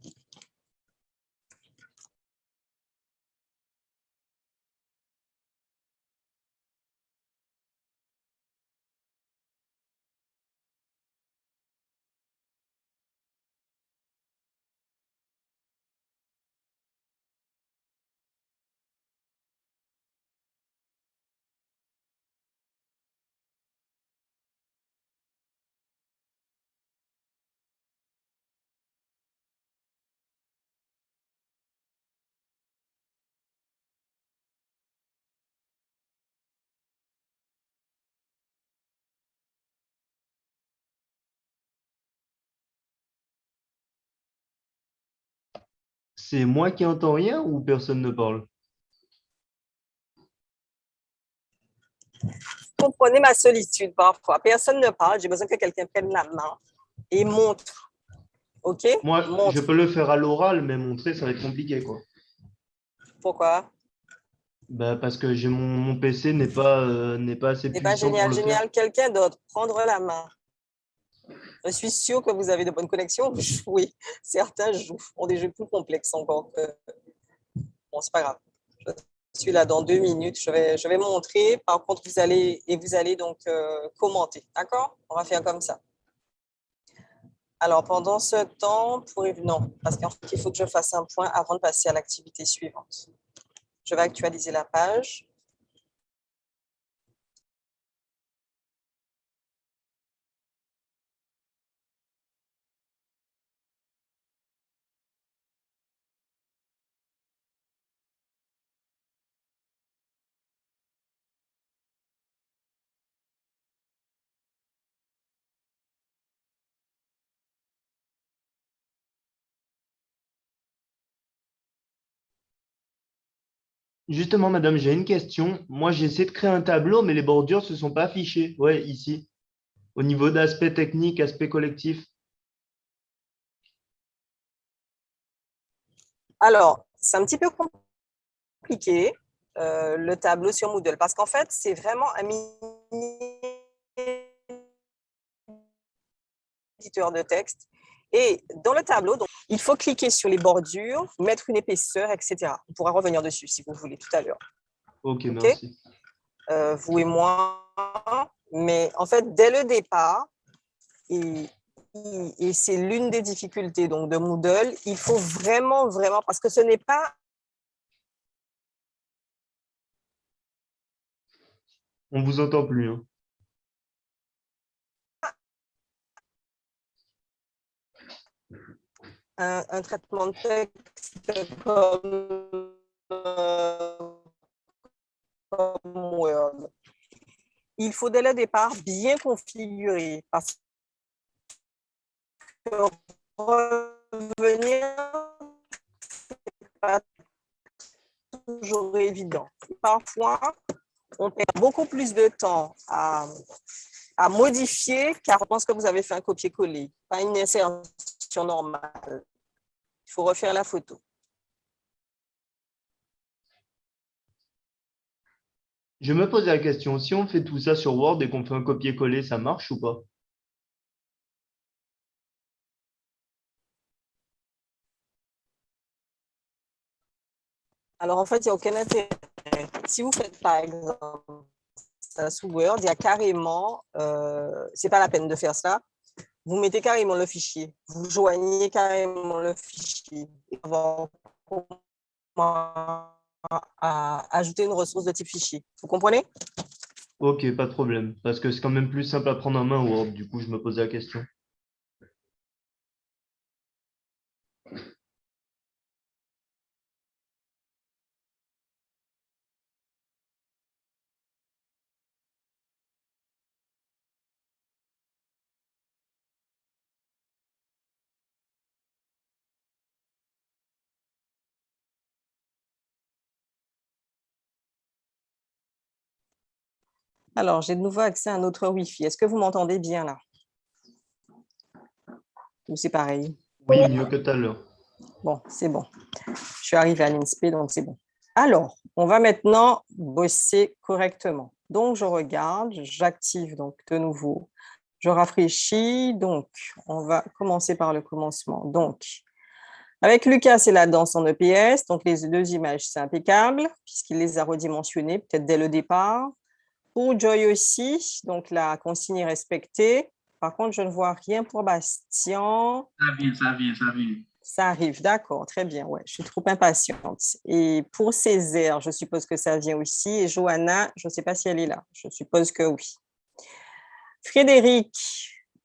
C'est moi qui entends rien ou personne ne parle? Comprenez ma solitude parfois. Personne ne parle. J'ai besoin que quelqu'un prenne la main et montre. OK? Moi, je Montre. peux le faire à l'oral, mais montrer, ça va être compliqué, quoi. Pourquoi? Bah, parce que mon PC n'est pas assez Eh bien, puissant pour génial, le faire. génial. Quelqu'un d'autre, prendre la main. Je suis sûre que vous avez de bonnes connexions. Oui, certains ont des jeux plus complexes encore que. Bon, c'est pas grave. Je suis là dans 2 minutes. Je vais montrer. Par contre, vous allez donc commenter. D'accord? On va faire comme ça. Alors, pendant ce temps, non, parce qu'en fait, il faut que je fasse un point avant de passer à l'activité suivante. Je vais actualiser la page. Justement, madame, j'ai une question. Moi, j'ai essayé de créer un tableau, mais les bordures ne se sont pas affichées. Ouais, ici. Au niveau d'aspect technique, aspect collectif. Alors, c'est un petit peu compliqué, le tableau sur Moodle, parce qu'en fait, c'est vraiment un mini éditeur de texte. Et dans le tableau, donc, il faut cliquer sur les bordures, mettre une épaisseur, etc. On pourra revenir dessus si vous voulez tout à l'heure. Ok, Ok. merci. Vous et moi. Mais en fait, dès le départ, et c'est l'une des difficultés donc, de Moodle, il faut vraiment, parce que ce n'est pas On vous entend plus, hein. un traitement de texte comme Word. Il faut dès le départ bien configurer parce que revenir n'est pas toujours évident. Parfois, on perd beaucoup plus de temps à modifier car on pense que vous avez fait un copier-coller, pas une insertion normale. Il faut refaire la photo. Je me pose la question, si on fait tout ça sur Word et qu'on fait un copier-coller, ça marche ou pas? Alors, en fait, il n'y a aucun intérêt. Si vous faites, par exemple, ça sous Word, il y a carrément, c'est pas la peine de faire ça, vous mettez carrément le fichier, vous joignez carrément le fichier avant à ajouter une ressource de type fichier. Vous comprenez? Ok, pas de problème. Parce que c'est quand même plus simple à prendre en main Word. Du coup, je me posais la question. Alors, j'ai de nouveau accès à notre Wi-Fi. Est-ce que vous m'entendez bien là? Ou c'est pareil? Oui, mieux que tout à l'heure. Bon, c'est bon. Je suis arrivée à l'INSPE, donc c'est bon. Alors, on va maintenant bosser correctement. Donc, je regarde, j'active donc de nouveau. Je rafraîchis. Donc, on va commencer par le commencement. Donc, avec Lucas, c'est la danse en EPS. Donc, les deux images, c'est impeccable puisqu'il les a redimensionnées peut-être dès le départ. Pour Joy aussi, donc la consigne est respectée. Par contre, je ne vois rien pour Bastien. Ça vient. Ça arrive, d'accord, très bien. Ouais, je suis trop impatiente. Et pour Césaire, je suppose que ça vient aussi. Et Johanna, je ne sais pas si elle est là. Je suppose que oui. Frédéric,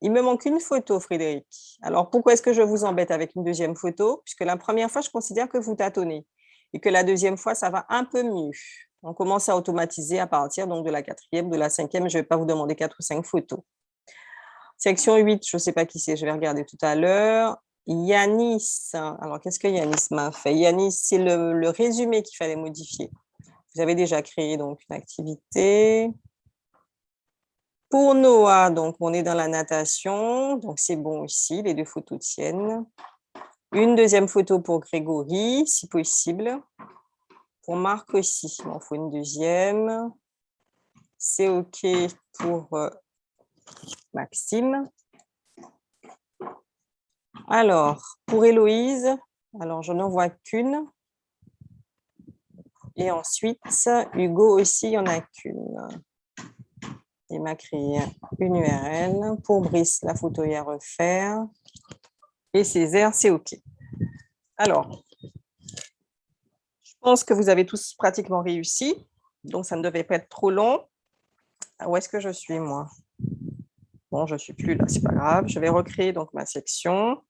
il me manque une photo, Frédéric. Alors, pourquoi est-ce que je vous embête avec une deuxième photo? Puisque la première fois, je considère que vous tâtonnez. Et que la deuxième fois, ça va un peu mieux. On commence à automatiser à partir donc, de la quatrième, de la cinquième. Je ne vais pas vous demander 4 ou 5 photos. Section 8, je ne sais pas qui c'est, je vais regarder tout à l'heure. Yanis, alors qu'est-ce que Yanis m'a fait? Yanis, c'est le résumé qu'il fallait modifier. Vous avez déjà créé donc une activité. Pour Noah, donc on est dans la natation, donc c'est bon aussi, les deux photos tiennent. Une deuxième photo pour Grégory, si possible. Pour Marc aussi, il en faut une deuxième. C'est OK pour Maxime. Alors, pour Héloïse, alors je n'en vois qu'une. Et ensuite, Hugo aussi, il n'y en a qu'une. Il m'a créé une URL. Pour Brice, la photo est à refaire. Et Césaire, c'est OK. Alors, je pense que vous avez tous pratiquement réussi. Donc, ça ne devait pas être trop long. Où est-ce que je suis, moi? Bon, je ne suis plus là, c'est pas grave. Je vais recréer donc ma section.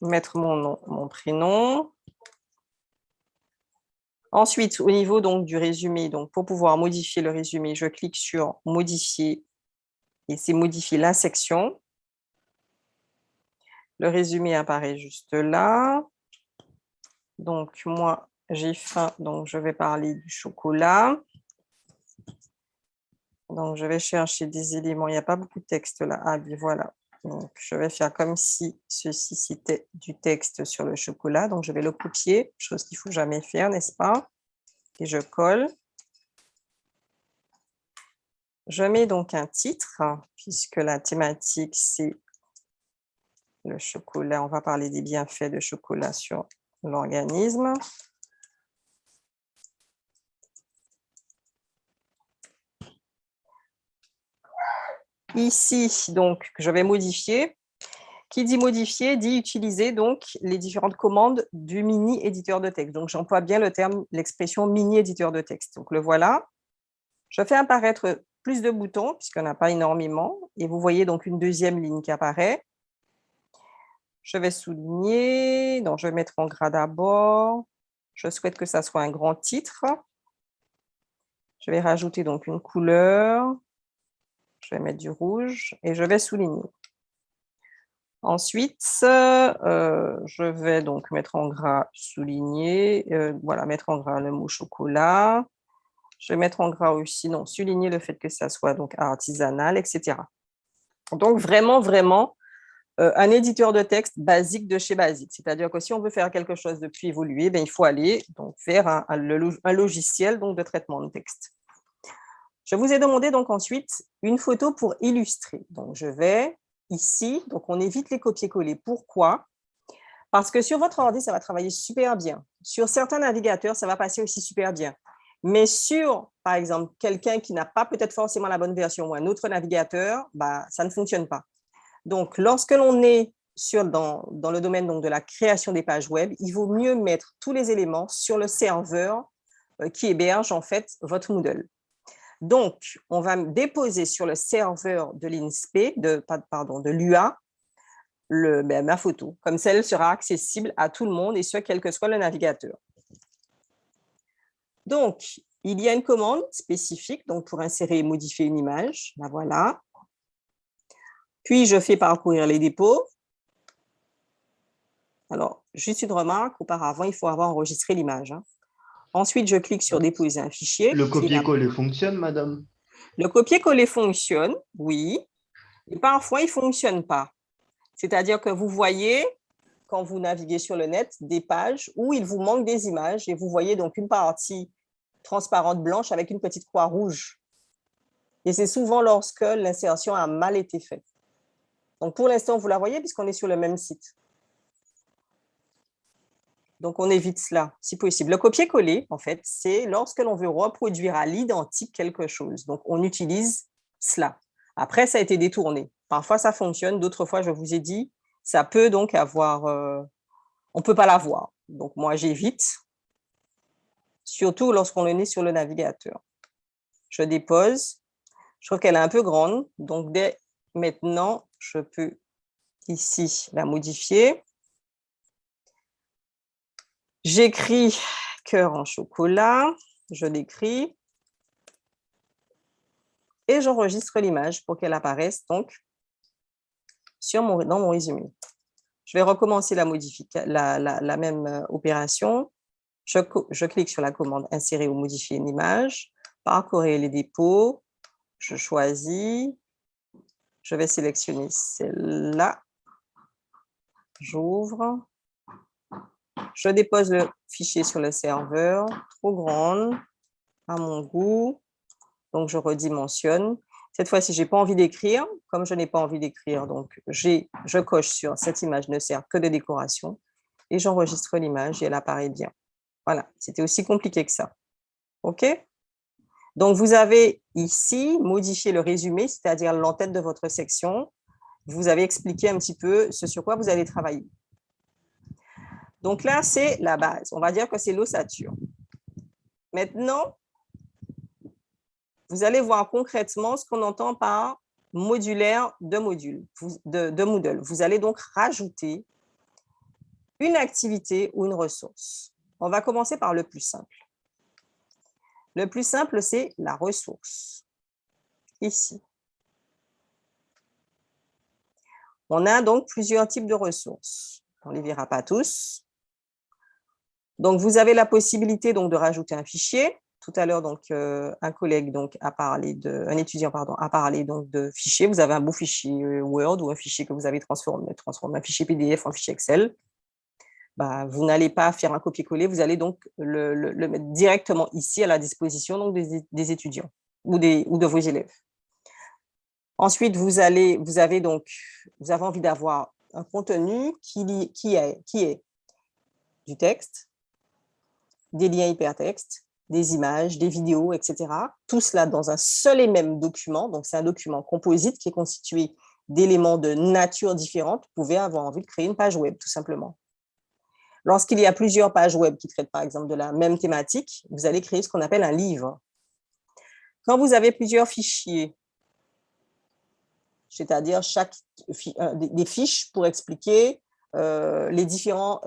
Mettre mon nom, mon prénom. Ensuite, au niveau donc, du résumé, donc, pour pouvoir modifier le résumé, je clique sur modifier et c'est modifier la section. Le résumé apparaît juste là. Donc, moi, j'ai faim, donc je vais parler du chocolat. Donc, je vais chercher des éléments. Il n'y a pas beaucoup de texte là. Ah oui, voilà. Donc, je vais faire comme si ceci, c'était du texte sur le chocolat. Donc, je vais le copier, chose qu'il ne faut jamais faire, n'est-ce pas? Et je colle. Je mets donc un titre, puisque la thématique, c'est le chocolat. On va parler des bienfaits de chocolat sur l'organisme. Ici, donc, je vais modifier. Qui dit modifier, dit utiliser donc les différentes commandes du mini-éditeur de texte. Donc, j'emploie bien l'expression mini-éditeur de texte. Donc, le voilà. Je fais apparaître plus de boutons, puisqu'on n'a pas énormément. Et vous voyez donc une deuxième ligne qui apparaît. Je vais souligner. Donc, je vais mettre en gras d'abord. Je souhaite que ça soit un grand titre. Je vais rajouter donc une couleur. Je vais mettre du rouge et je vais souligner. Ensuite, je vais donc mettre en gras souligner, voilà, mettre en gras le mot chocolat. Je vais mettre en gras aussi, non, souligner le fait que ça soit donc artisanal, etc. Donc, vraiment, un éditeur de texte basique de chez basique. C'est-à-dire que si on veut faire quelque chose de plus évolué, il faut aller donc, vers un logiciel donc, de traitement de texte. Je vous ai demandé donc ensuite une photo pour illustrer. Donc, je vais ici, donc on évite les copier-coller. Pourquoi? Parce que sur votre ordi, ça va travailler super bien. Sur certains navigateurs, ça va passer aussi super bien. Mais sur, par exemple, quelqu'un qui n'a pas peut-être forcément la bonne version ou un autre navigateur, ça ne fonctionne pas. Donc, lorsque l'on est dans le domaine donc, de la création des pages web, il vaut mieux mettre tous les éléments sur le serveur qui héberge en fait votre Moodle. Donc, on va déposer sur le serveur de l'INSPE, de l'UA, ma photo. Comme ça, elle sera accessible à tout le monde et ce, quel que soit le navigateur. Donc, il y a une commande spécifique donc pour insérer et modifier une image. La voilà. Puis, je fais parcourir les dépôts. Alors, juste une remarque, auparavant, il faut avoir enregistré l'image. Ensuite, je clique sur « Déposer un fichier ». Le copier-coller fonctionne, madame? Le copier-coller fonctionne, oui. Et parfois, il ne fonctionne pas. C'est-à-dire que vous voyez, quand vous naviguez sur le net, des pages où il vous manque des images et vous voyez donc une partie transparente blanche avec une petite croix rouge. Et c'est souvent lorsque l'insertion a mal été faite. Donc, pour l'instant, vous la voyez puisqu'on est sur le même site. Donc, on évite cela, si possible. Le copier-coller, en fait, c'est lorsque l'on veut reproduire à l'identique quelque chose. Donc, on utilise cela. Après, ça a été détourné. Parfois, ça fonctionne. D'autres fois, je vous ai dit, ça peut donc avoir... on ne peut pas l'avoir. Donc, moi, j'évite, surtout lorsqu'on est sur le navigateur. Je dépose. Je trouve qu'elle est un peu grande. Donc, dès maintenant, je peux ici la modifier. J'écris cœur en chocolat, je l'écris et j'enregistre l'image pour qu'elle apparaisse donc dans mon résumé. Je vais recommencer la même opération. Je clique sur la commande « Insérer ou modifier une image », parcourir les dépôts, je choisis, je vais sélectionner celle-là, j'ouvre. Je dépose le fichier sur le serveur, trop grande, à mon goût. Donc, je redimensionne. Cette fois-ci, je n'ai pas envie d'écrire. Comme je n'ai pas envie d'écrire, donc je coche sur « Cette image ne sert que de décoration » et j'enregistre l'image et elle apparaît bien. Voilà, c'était aussi compliqué que ça. OK? Donc, vous avez ici modifié le résumé, c'est-à-dire l'entête de votre section. Vous avez expliqué un petit peu ce sur quoi vous allez travailler. Donc là, c'est la base. On va dire que c'est l'ossature. Maintenant, vous allez voir concrètement ce qu'on entend par modulaire de Moodle. Vous allez donc rajouter une activité ou une ressource. On va commencer par le plus simple. Le plus simple, c'est la ressource. Ici. On a donc plusieurs types de ressources. On ne les verra pas tous. Donc, vous avez la possibilité donc, de rajouter un fichier. Tout à l'heure, donc, un collègue donc, un étudiant a parlé donc, de fichier. Vous avez un beau fichier Word ou un fichier que vous avez transformé un fichier PDF en fichier Excel. Bah, vous n'allez pas faire un copier-coller, vous allez donc le mettre directement ici à la disposition donc, des étudiants ou de vos élèves. Ensuite, vous avez envie d'avoir un contenu qui est du texte, des liens hypertextes, des images, des vidéos, etc. Tout cela dans un seul et même document. Donc, c'est un document composite qui est constitué d'éléments de nature différente. Vous pouvez avoir envie de créer une page web, tout simplement. Lorsqu'il y a plusieurs pages web qui traitent, par exemple, de la même thématique, vous allez créer ce qu'on appelle un livre. Quand vous avez plusieurs fichiers, c'est-à-dire des fiches pour expliquer les différents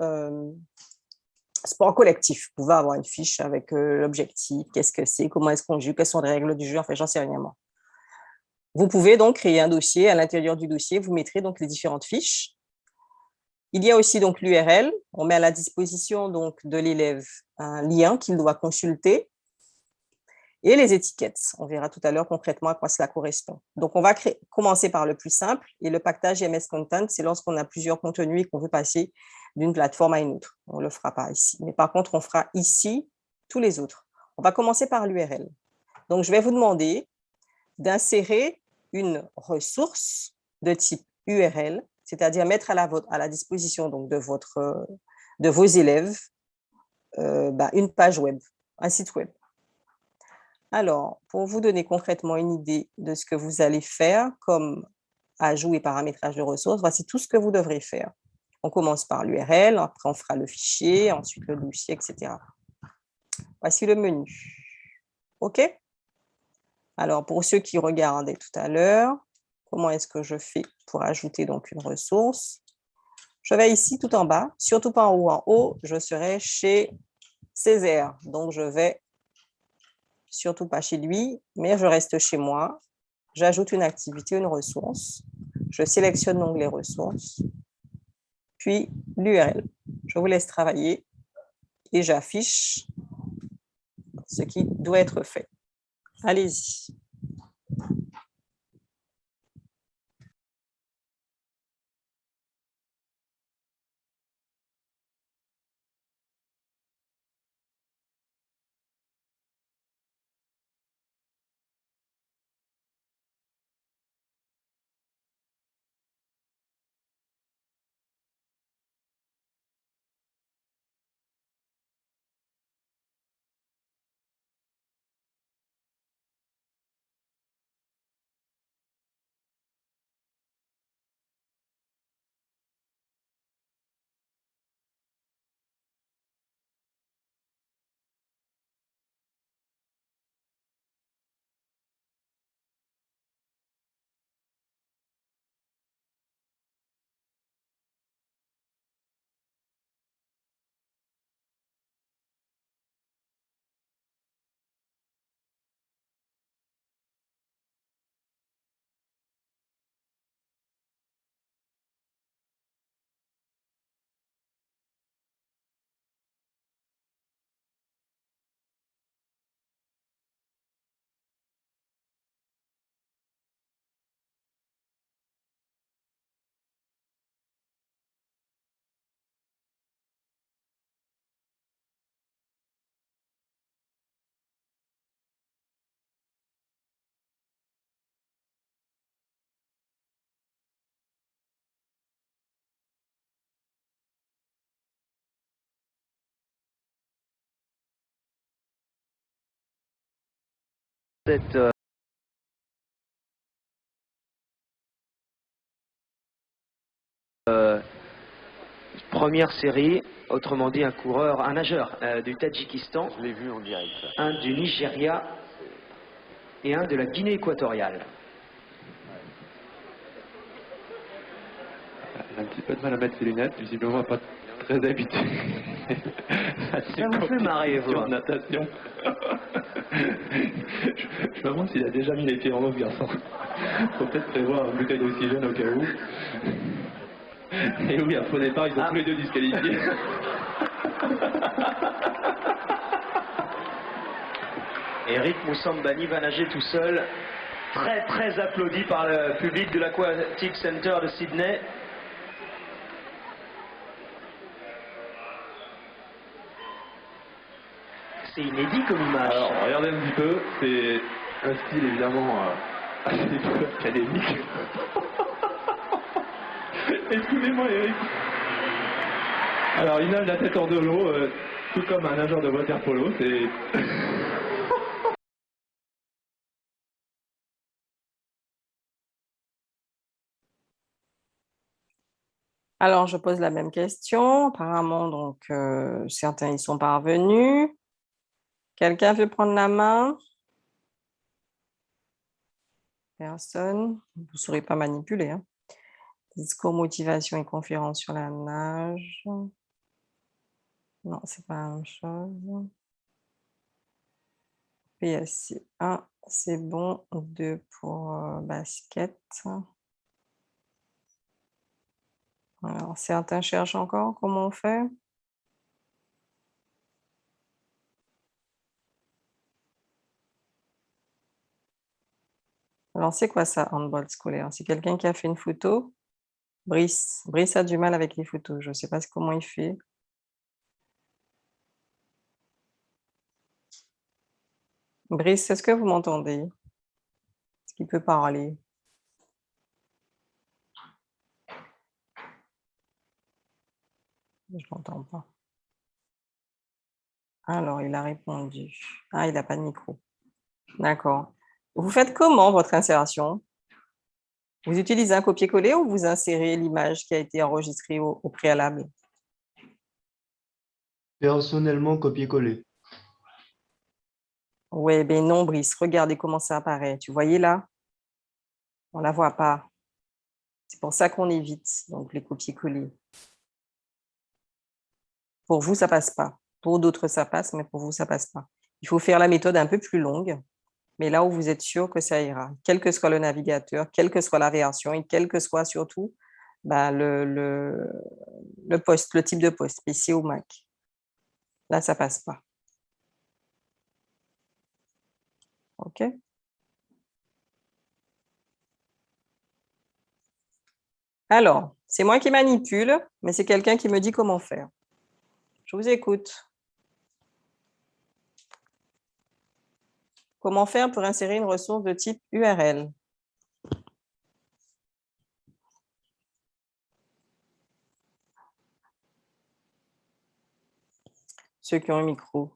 sports collectifs. Vous pouvez avoir une fiche avec l'objectif, qu'est-ce que c'est, comment est-ce qu'on joue, quelles sont les règles du jeu, enfin, j'en sais rien moi. Vous pouvez donc créer un dossier. À l'intérieur du dossier, vous mettrez donc les différentes fiches. Il y a aussi donc l'URL. On met à la disposition donc de l'élève un lien qu'il doit consulter et les étiquettes. On verra tout à l'heure concrètement à quoi cela correspond. Donc, on va commencer par le plus simple et le pactage MS Content, c'est lorsqu'on a plusieurs contenus et qu'on veut passer d'une plateforme à une autre. On ne le fera pas ici. Mais par contre, on fera ici tous les autres. On va commencer par l'URL. Donc, je vais vous demander d'insérer une ressource de type URL, c'est-à-dire mettre à la disposition donc, de vos élèves une page web, un site web. Alors, pour vous donner concrètement une idée de ce que vous allez faire comme ajout et paramétrage de ressources, voici tout ce que vous devrez faire. On commence par l'URL, après on fera le fichier, ensuite le dossier, etc. Voici le menu. OK? Alors, pour ceux qui regardaient tout à l'heure, comment est-ce que je fais pour ajouter donc une ressource? Je vais ici tout en bas, surtout pas en haut. En haut, je serai chez Césaire. Donc, je vais surtout pas chez lui, mais je reste chez moi. J'ajoute une activité, une ressource. Je sélectionne l'onglet ressources, puis l'URL. Je vous laisse travailler et j'affiche ce qui doit être fait. Allez-y. Cette première série, autrement dit un nageur du Tadjikistan, Je l'ai vu en direct. un du Nigeria et un de la Guinée équatoriale. Elle a un petit peu de mal à mettre ses lunettes, visiblement pas très habituée. Ça vous fait marrer, vous. Natation. Je me demande s'il a déjà mis les pieds en eau, ce garçon. Faut peut-être prévoir une bouteille d'oxygène au cas où. Et oui, à faux départ, ils sont tous les deux disqualifiés. Eric Moussambani va nager tout seul. Très très applaudi par le public de l'Aquatic Center de Sydney. C'est inédit comme image. Alors, regardez un petit peu, c'est un style évidemment assez peu académique. Excusez-moi Eric. Alors il nage la tête hors de l'eau, tout comme un nageur de water polo, c'est... Alors, je pose la même question. Apparemment, donc, certains y sont parvenus. Quelqu'un veut prendre la main? Personne. Vous ne saurez pas manipuler. Hein. Discours, motivation et conférence sur la nage. Non, c'est pas la même chose. PSC 1, c'est bon. 2 pour basket. Alors, certains cherchent encore comment on fait. Alors, c'est quoi ça, handball scolaire? C'est quelqu'un qui a fait une photo? Brice. Brice a du mal avec les photos. Je ne sais pas comment il fait. Brice, est-ce que vous m'entendez? Est-ce qu'il peut parler? Je ne l'entends pas. Alors, il a répondu. Ah, il n'a pas de micro. D'accord. Vous faites comment votre insération? Vous utilisez un copier-coller ou vous insérez l'image qui a été enregistrée au préalable? Personnellement, copier-coller. Oui, ben non, Brice. Regardez comment ça apparaît. Tu voyais là? On ne la voit pas. C'est pour ça qu'on évite donc les copier-coller. Pour vous, ça ne passe pas. Pour d'autres, ça passe, mais pour vous, ça ne passe pas. Il faut faire la méthode un peu plus longue, mais là où vous êtes sûr que ça ira, quel que soit le navigateur, quelle que soit la version et quel que soit surtout le poste, le type de poste, PC ou Mac. Là, ça ne passe pas. OK? Alors, c'est moi qui manipule, mais c'est quelqu'un qui me dit comment faire. Je vous écoute. Comment faire pour insérer une ressource de type URL? Ceux qui ont un micro.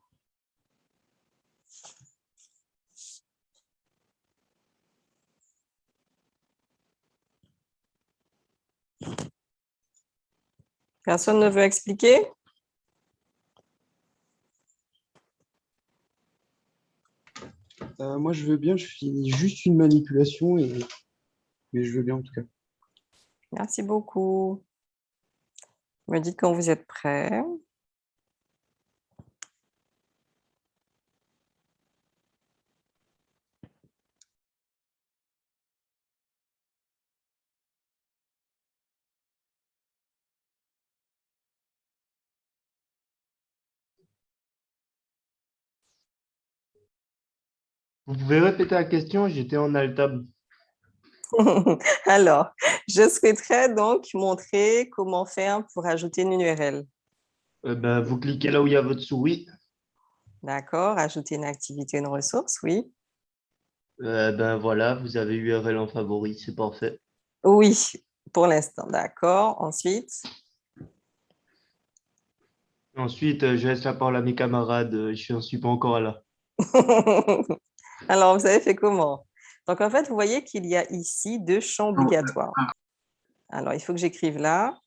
Personne ne veut expliquer? Moi, je veux bien, je finis juste une manipulation, mais je veux bien en tout cas. Merci beaucoup. Me dites quand vous êtes prêts. Vous pouvez répéter la question, j'étais en alt-tab. Alors, je souhaiterais donc montrer comment faire pour ajouter une URL. Vous cliquez là où il y a votre souris. D'accord, ajouter une activité, une ressource, oui. Voilà, vous avez URL en favori, c'est parfait. Oui, pour l'instant, d'accord. Ensuite, Ensuite, je laisse la parole à mes camarades, je n'en suis pas encore là. alors vous avez fait comment? Donc en fait, vous voyez qu'il y a ici 2 champs obligatoires. Alors, il faut que j'écrive là.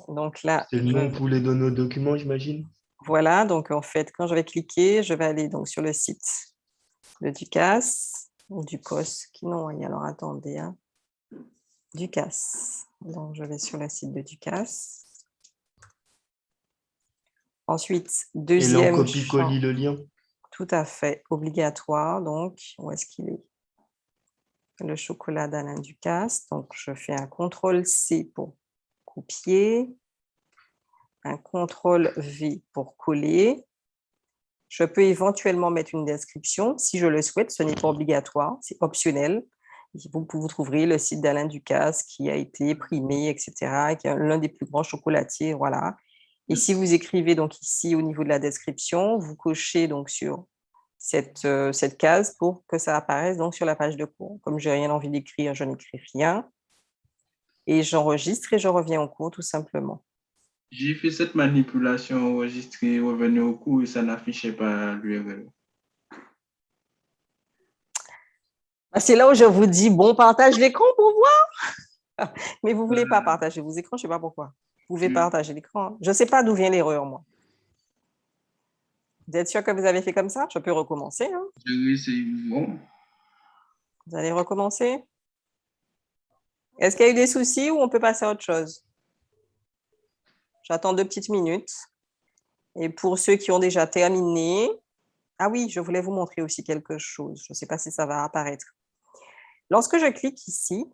Donc là, C'est le nom que vous voulez donner au document, j'imagine? voilà, donc en fait, quand je vais cliquer, je vais aller donc sur le site de Ducasse ou du COS, qui non, alors attendez, hein. Ducasse. Donc je vais sur le site de Ducasse. Ensuite, Et là, deuxième on copie-colle champ. le lien. tout à fait obligatoire. Donc, où est-ce qu'il est? Le chocolat d'Alain Ducasse. Donc, je fais un CTRL-C pour copier, un CTRL-V pour coller. Je peux éventuellement mettre une description si je le souhaite. Ce n'est pas obligatoire, c'est optionnel. Vous trouverez le site d'Alain Ducasse qui a été primé, etc., qui est l'un des plus grands chocolatiers. Voilà. Et si vous écrivez donc ici au niveau de la description, vous cochez donc sur cette case pour que ça apparaisse donc sur la page de cours. Comme je n'ai rien envie d'écrire, je n'écris rien. Et j'enregistre et je reviens au cours tout simplement. J'ai fait cette manipulation, enregistrer, revenir au cours et ça n'affichait pas l'URL. C'est là où je vous dis, bon, partage l'écran pour voir. Mais vous ne voulez pas partager vos écrans, je ne sais pas pourquoi. Vous pouvez partager l'écran. Je ne sais pas d'où vient l'erreur, moi. Vous êtes sûr que vous avez fait comme ça? Je peux recommencer. Hein? C'est bon. Vous allez recommencer? Est-ce qu'il y a eu des soucis ou on peut passer à autre chose? J'attends 2 petites minutes. Et pour ceux qui ont déjà terminé, ah oui, je voulais vous montrer aussi quelque chose. Je ne sais pas si ça va apparaître. Lorsque je clique ici,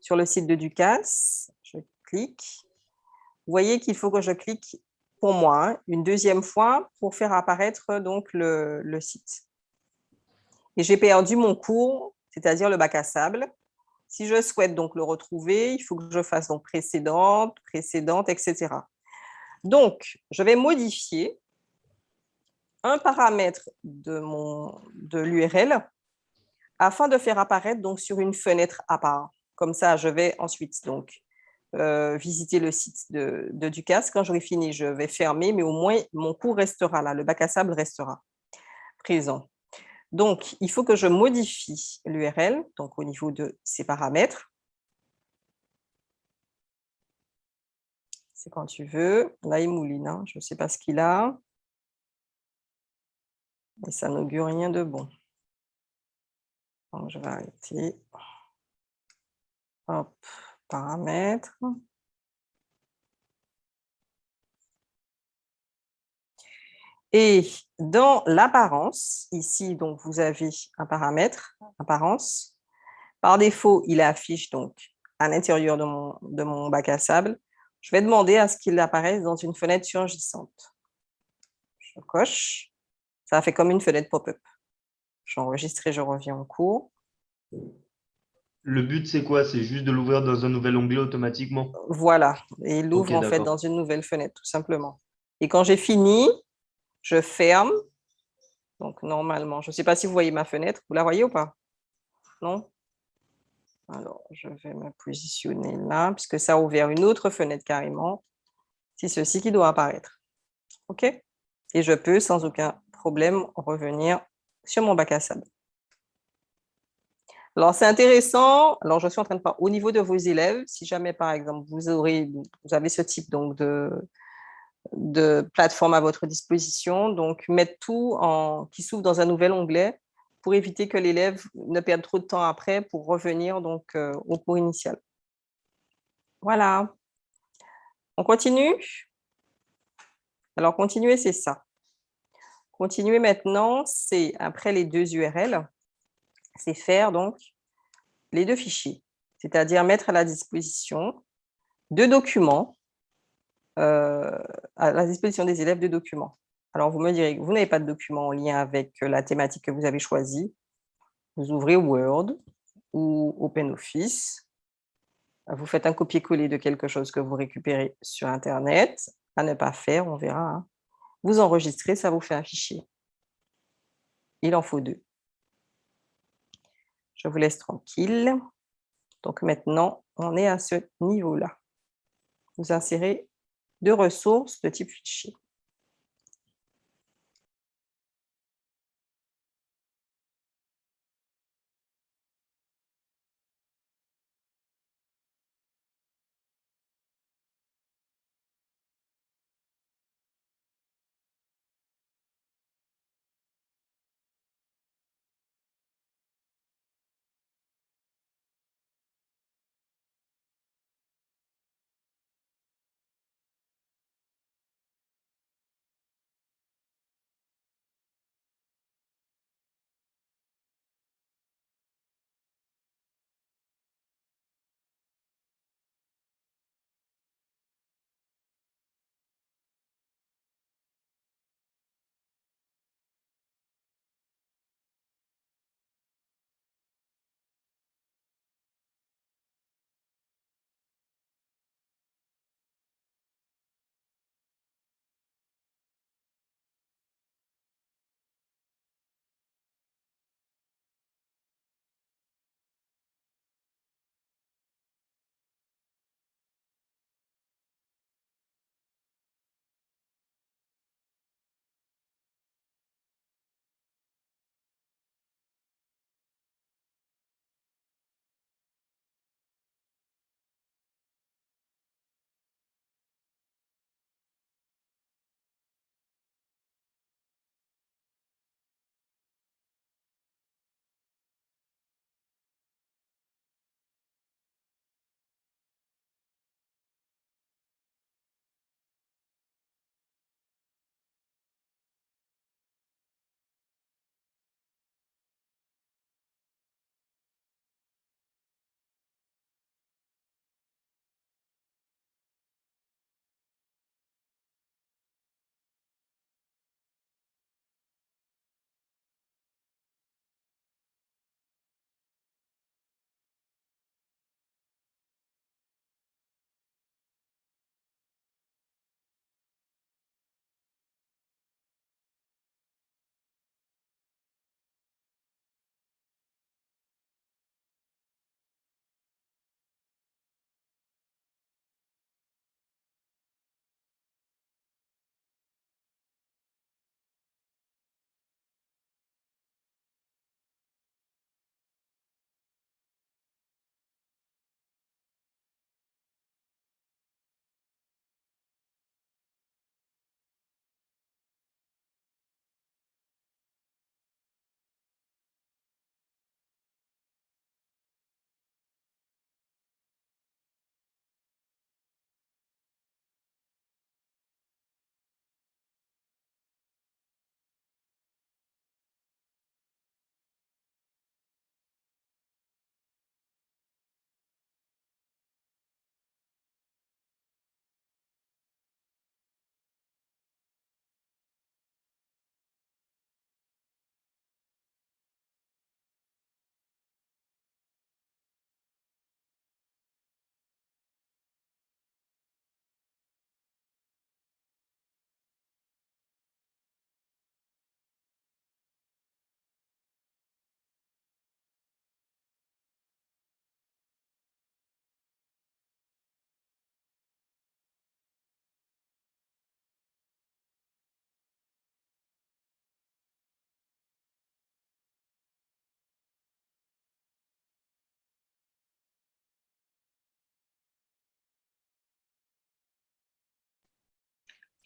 sur le site de Ducasse, je clique. Vous voyez qu'il faut que je clique pour moi une deuxième fois pour faire apparaître donc le site. Et j'ai perdu mon cours, c'est-à-dire le bac à sable. Si je souhaite donc le retrouver, il faut que je fasse donc précédente, etc. Donc, je vais modifier un paramètre de l'URL afin de faire apparaître donc sur une fenêtre à part. Comme ça, je vais ensuite donc visiter le site de Ducasse. Quand j'aurai fini, je vais fermer, mais au moins mon cours restera là, le bac à sable restera présent. Donc, il faut que je modifie l'URL, donc au niveau de ces paramètres. C'est quand tu veux. Là, il mouline, hein. Je ne sais pas ce qu'il a. Et ça n'augure rien de bon. Donc, je vais arrêter. Hop, paramètres. Et dans l'apparence, ici, donc, vous avez un paramètre, apparence. Par défaut, il affiche donc à l'intérieur de mon bac à sable. Je vais demander à ce qu'il apparaisse dans une fenêtre surgissante. Je coche. Ça fait comme une fenêtre pop-up. J'enregistre et je reviens en cours. Le but, c'est quoi? C'est juste de l'ouvrir dans un nouvel onglet automatiquement? Voilà. Et il l'ouvre en fait dans une nouvelle fenêtre, tout simplement. Et quand j'ai fini, je ferme. Donc, normalement, je ne sais pas si vous voyez ma fenêtre. Vous la voyez ou pas? Non? Alors, je vais me positionner là, puisque ça a ouvert une autre fenêtre carrément. C'est ceci qui doit apparaître. OK? Et je peux, sans aucun problème, revenir sur mon bac à sable. Alors, c'est intéressant. Alors, je suis en train de parler au niveau de vos élèves. Si jamais, par exemple, vous avez ce type donc, de plateforme à votre disposition, donc mettre tout qui s'ouvre dans un nouvel onglet pour éviter que l'élève ne perde trop de temps après pour revenir donc, au cours initial. Voilà. On continue? Alors, continuer, c'est ça. Continuer maintenant, c'est après les 2 URL, c'est faire donc les 2 fichiers, c'est-à-dire mettre à la disposition 2 documents, à la disposition des élèves 2 documents. Alors, vous me direz que vous n'avez pas de document en lien avec la thématique que vous avez choisie. Vous ouvrez Word ou OpenOffice. Vous faites un copier-coller de quelque chose que vous récupérez sur Internet. À ne pas faire, on verra. Hein. Vous enregistrez, ça vous fait un fichier. Il en faut 2. Je vous laisse tranquille. Donc maintenant, on est à ce niveau-là. Vous insérez 2 ressources de type fichier.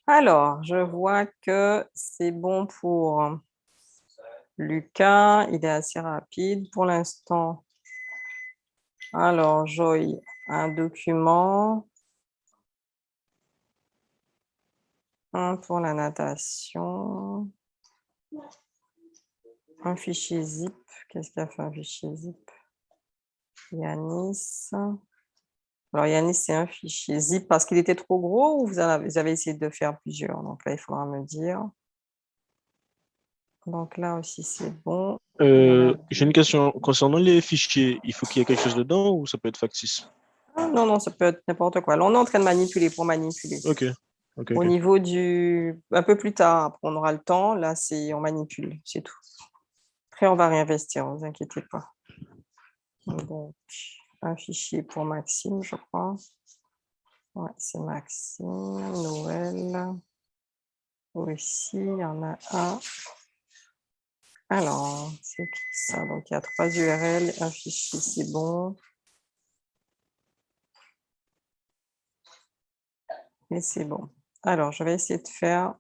Alors, je vois que c'est bon pour Lucas. Il est assez rapide pour l'instant. Alors, Joy, un document. Un pour la natation. Un fichier zip. Qu'est-ce qu'il a fait un fichier zip? Yanis. Alors, Yanis, c'est un fichier zip parce qu'il était trop gros ou vous avez essayé de faire plusieurs? Donc là, il faudra me dire. Donc là aussi, c'est bon. J'ai une question. Concernant les fichiers, il faut qu'il y ait quelque chose dedans ou ça peut être factice? Ah, non, non, ça peut être n'importe quoi. Là, on est en train de manipuler pour manipuler. Ok. Ok, Au ok. niveau du... Un peu plus tard, après, on aura le temps. Là, on manipule, c'est tout. Après, on va réinvestir, ne vous inquiétez pas. Donc, un fichier pour Maxime, je crois. Ouais, c'est Maxime, Noël. Aussi, il y en a un. Alors, c'est qui ça? Donc, il y a 3 URL, un fichier, c'est bon. Et c'est bon. Alors, je vais essayer de faire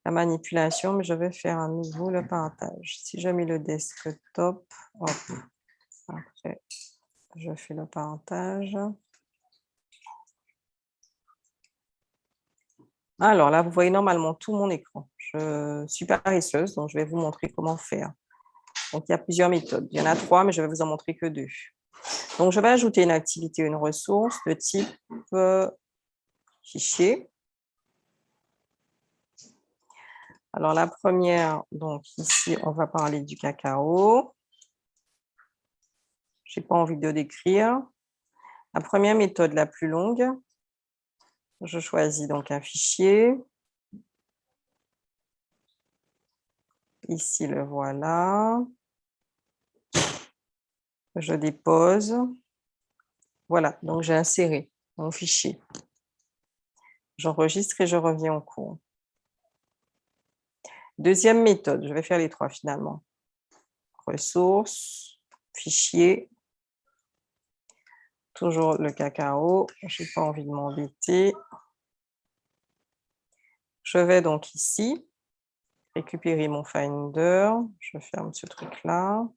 la manipulation, mais je vais faire à nouveau le partage. Si je mets le desktop, hop, après, je fais le partage. Alors là, vous voyez normalement tout mon écran. Je suis paresseuse, donc je vais vous montrer comment faire. Donc, il y a plusieurs méthodes. Il y en a 3, mais je vais vous en montrer que 2. Donc, je vais ajouter une activité ou une ressource de type fichier. Alors, la première, donc ici, on va parler du cacao. Je n'ai pas envie de décrire. La première méthode, la plus longue, je choisis donc un fichier. Ici, le voilà. Je dépose. Voilà, donc j'ai inséré mon fichier. J'enregistre et je reviens au cours. Deuxième méthode, je vais faire les 3 finalement. Ressources, fichier, toujours le cacao. Je n'ai pas envie de m'embêter. Je vais donc ici récupérer mon Finder. Je ferme ce truc-là.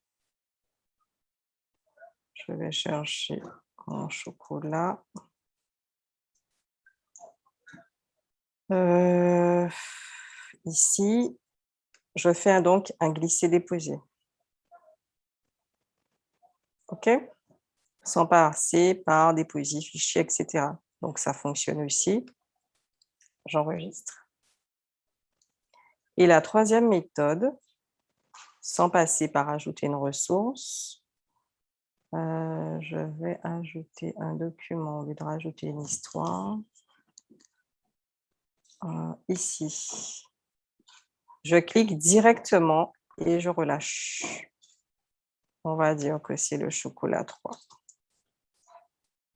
Je vais chercher mon chocolat. Ici, je fais donc un glisser-déposer. OK? Sans passer par déposer, fichier, etc. Donc, ça fonctionne aussi. J'enregistre. Et la troisième méthode, sans passer par ajouter une ressource, je vais ajouter un document au lieu de rajouter une histoire. Ici, je clique directement et je relâche. On va dire que c'est le chocolat 3.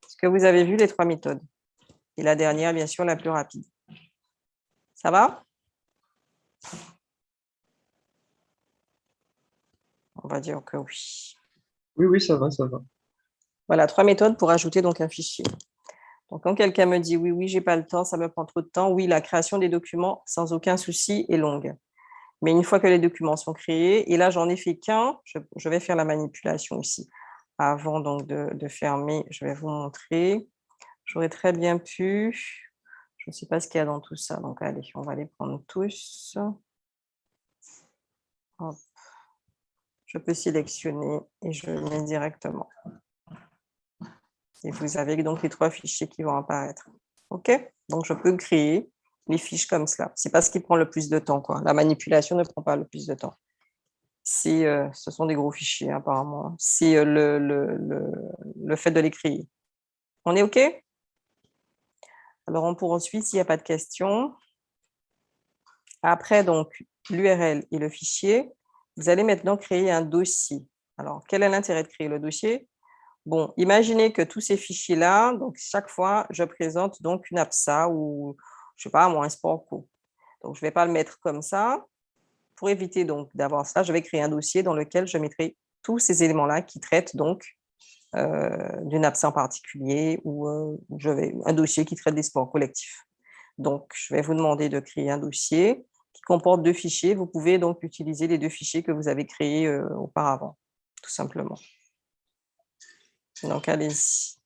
Est-ce que vous avez vu les 3 méthodes? Et la dernière, bien sûr, la plus rapide. Ça va? On va dire que oui. Oui, oui, ça va, ça va. Voilà, 3 méthodes pour ajouter donc un fichier. Donc, quand quelqu'un me dit « oui, je n'ai pas le temps, ça me prend trop de temps », oui, la création des documents, sans aucun souci, est longue. Mais une fois que les documents sont créés, et là, j'en ai fait qu'un, je vais faire la manipulation aussi. Avant donc de fermer, je vais vous montrer. J'aurais très bien pu... Je ne sais pas ce qu'il y a dans tout ça. Donc, allez, on va les prendre tous. Hop. Je peux sélectionner et je le mets directement. Et vous avez donc les 3 fichiers qui vont apparaître. OK? Donc, je peux créer les fiches comme cela. Ce n'est pas ce qui prend le plus de temps, quoi. La manipulation ne prend pas le plus de temps. Ce sont des gros fichiers, apparemment. C'est le fait de les créer. On est OK? Alors, on poursuit s'il n'y a pas de questions. Après, donc, l'URL et le fichier, vous allez maintenant créer un dossier. Alors, quel est l'intérêt de créer le dossier? Bon, imaginez que tous ces fichiers-là, donc chaque fois, je présente donc une APSA ou, je ne sais pas, un sport co. Donc, je ne vais pas le mettre comme ça. Pour éviter donc d'avoir ça, je vais créer un dossier dans lequel je mettrai tous ces éléments-là qui traitent donc d'une APSA en particulier ou un dossier qui traite des sports collectifs. Donc, je vais vous demander de créer un dossier qui comporte 2 fichiers. Vous pouvez donc utiliser les 2 fichiers que vous avez créés auparavant, tout simplement. Donc, allez-y.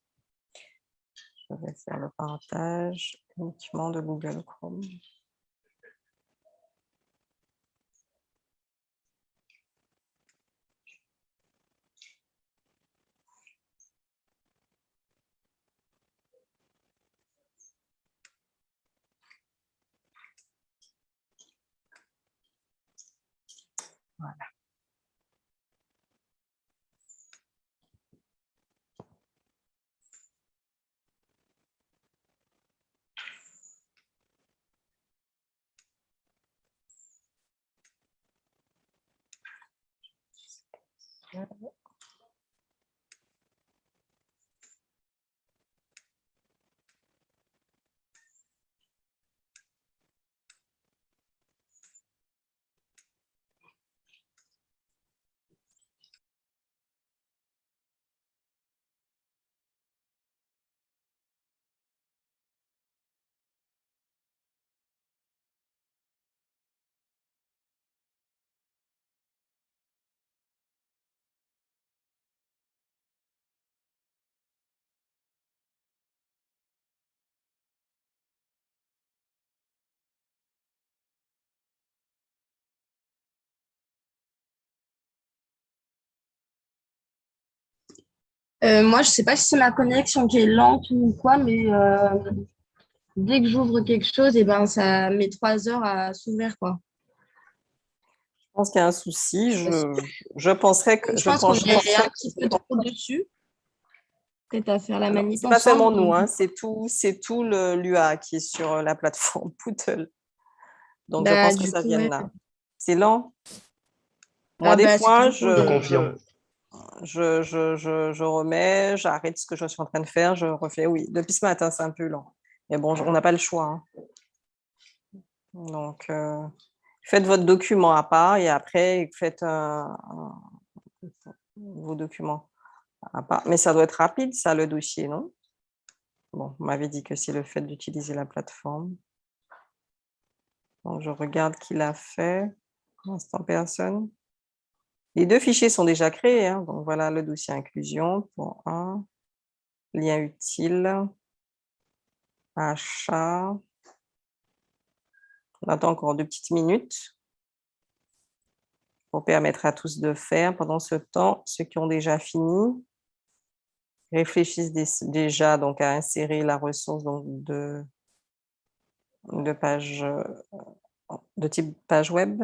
Je vais faire le partage uniquement de Google Chrome. Voilà. Moi, je sais pas si c'est ma connexion qui est lente ou quoi, mais dès que j'ouvre quelque chose, et ben, ça met 3 heures à s'ouvrir, quoi. Je pense qu'il y a un souci. Je penserais que... Je pense qu'on est un petit peu trop dessus. Peut-être à faire la manip C'est pas seulement ensemble. nous, hein, c'est tout l'UA qui est sur la plateforme Poodle. Donc, je Bah, pense que du ça coup, vient de ouais. là. C'est lent. Moi, Ah des bah, fois, c'est toujours Je confirme. je remets, j'arrête ce que je suis en train de faire, je refais. Oui, depuis ce matin, c'est un peu lent. Mais bon, on n'a pas le choix, hein. Donc, faites votre document à part et après, faites vos documents à part. Mais ça doit être rapide, ça, le dossier, non? Bon, vous m'avez dit que c'est le fait d'utiliser la plateforme. Donc, je regarde qui l'a fait. Instant personne. Les 2 fichiers sont déjà créés, hein. Donc, voilà le dossier inclusion pour un. Lien utile. Achat. On attend encore 2 petites minutes pour permettre à tous de faire. Pendant ce temps, ceux qui ont déjà fini réfléchissent déjà donc, à insérer la ressource donc, de page, de type page web.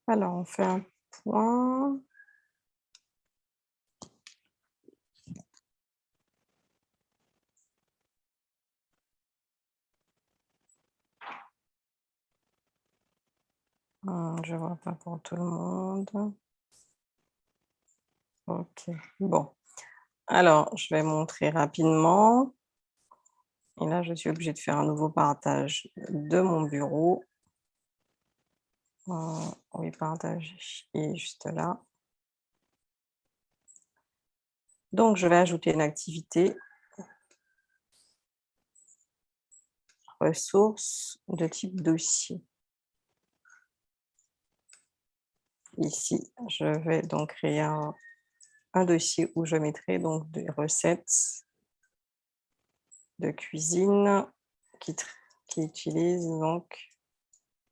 Alors, on fait un point. Je ne vois pas pour tout le monde. Ok, bon. Alors, je vais montrer rapidement. Et là, je suis obligée de faire un nouveau partage de mon bureau. Oui, partage est juste là. Donc, je vais ajouter une activité ressources de type dossier. Ici, je vais donc créer un dossier où je mettrai donc des recettes de cuisine qui utilisent donc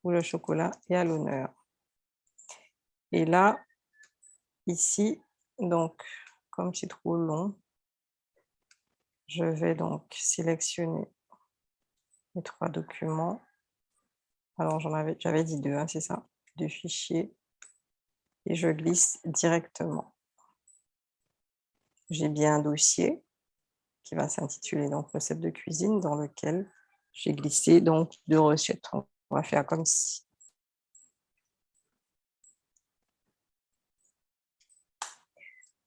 où le chocolat est à l'honneur. Et là, ici, donc, comme c'est trop long, je vais donc sélectionner les 3 documents. Alors, j'avais dit 2, hein, c'est ça, 2 fichiers. Et je glisse directement. J'ai bien un dossier qui va s'intituler donc recette de cuisine dans lequel j'ai glissé donc 2 recettes. On va faire comme ci.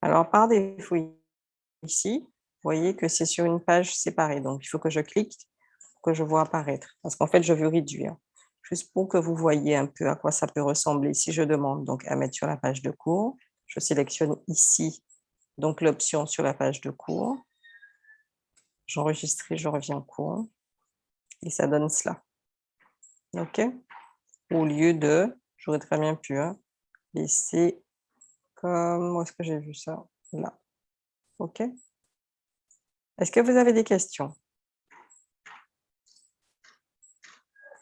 Alors, par défaut, ici, vous voyez que c'est sur une page séparée. Donc, il faut que je clique pour que je vois apparaître. Parce qu'en fait, je veux réduire. Juste pour que vous voyez un peu à quoi ça peut ressembler. Si je demande donc à mettre sur la page de cours, je sélectionne ici donc l'option sur la page de cours. J'enregistre et je reviens cours. Et ça donne cela. OK? Au lieu de, j'aurais très bien pu laisser comme, où est-ce que j'ai vu ça? Là. OK? Est-ce que vous avez des questions?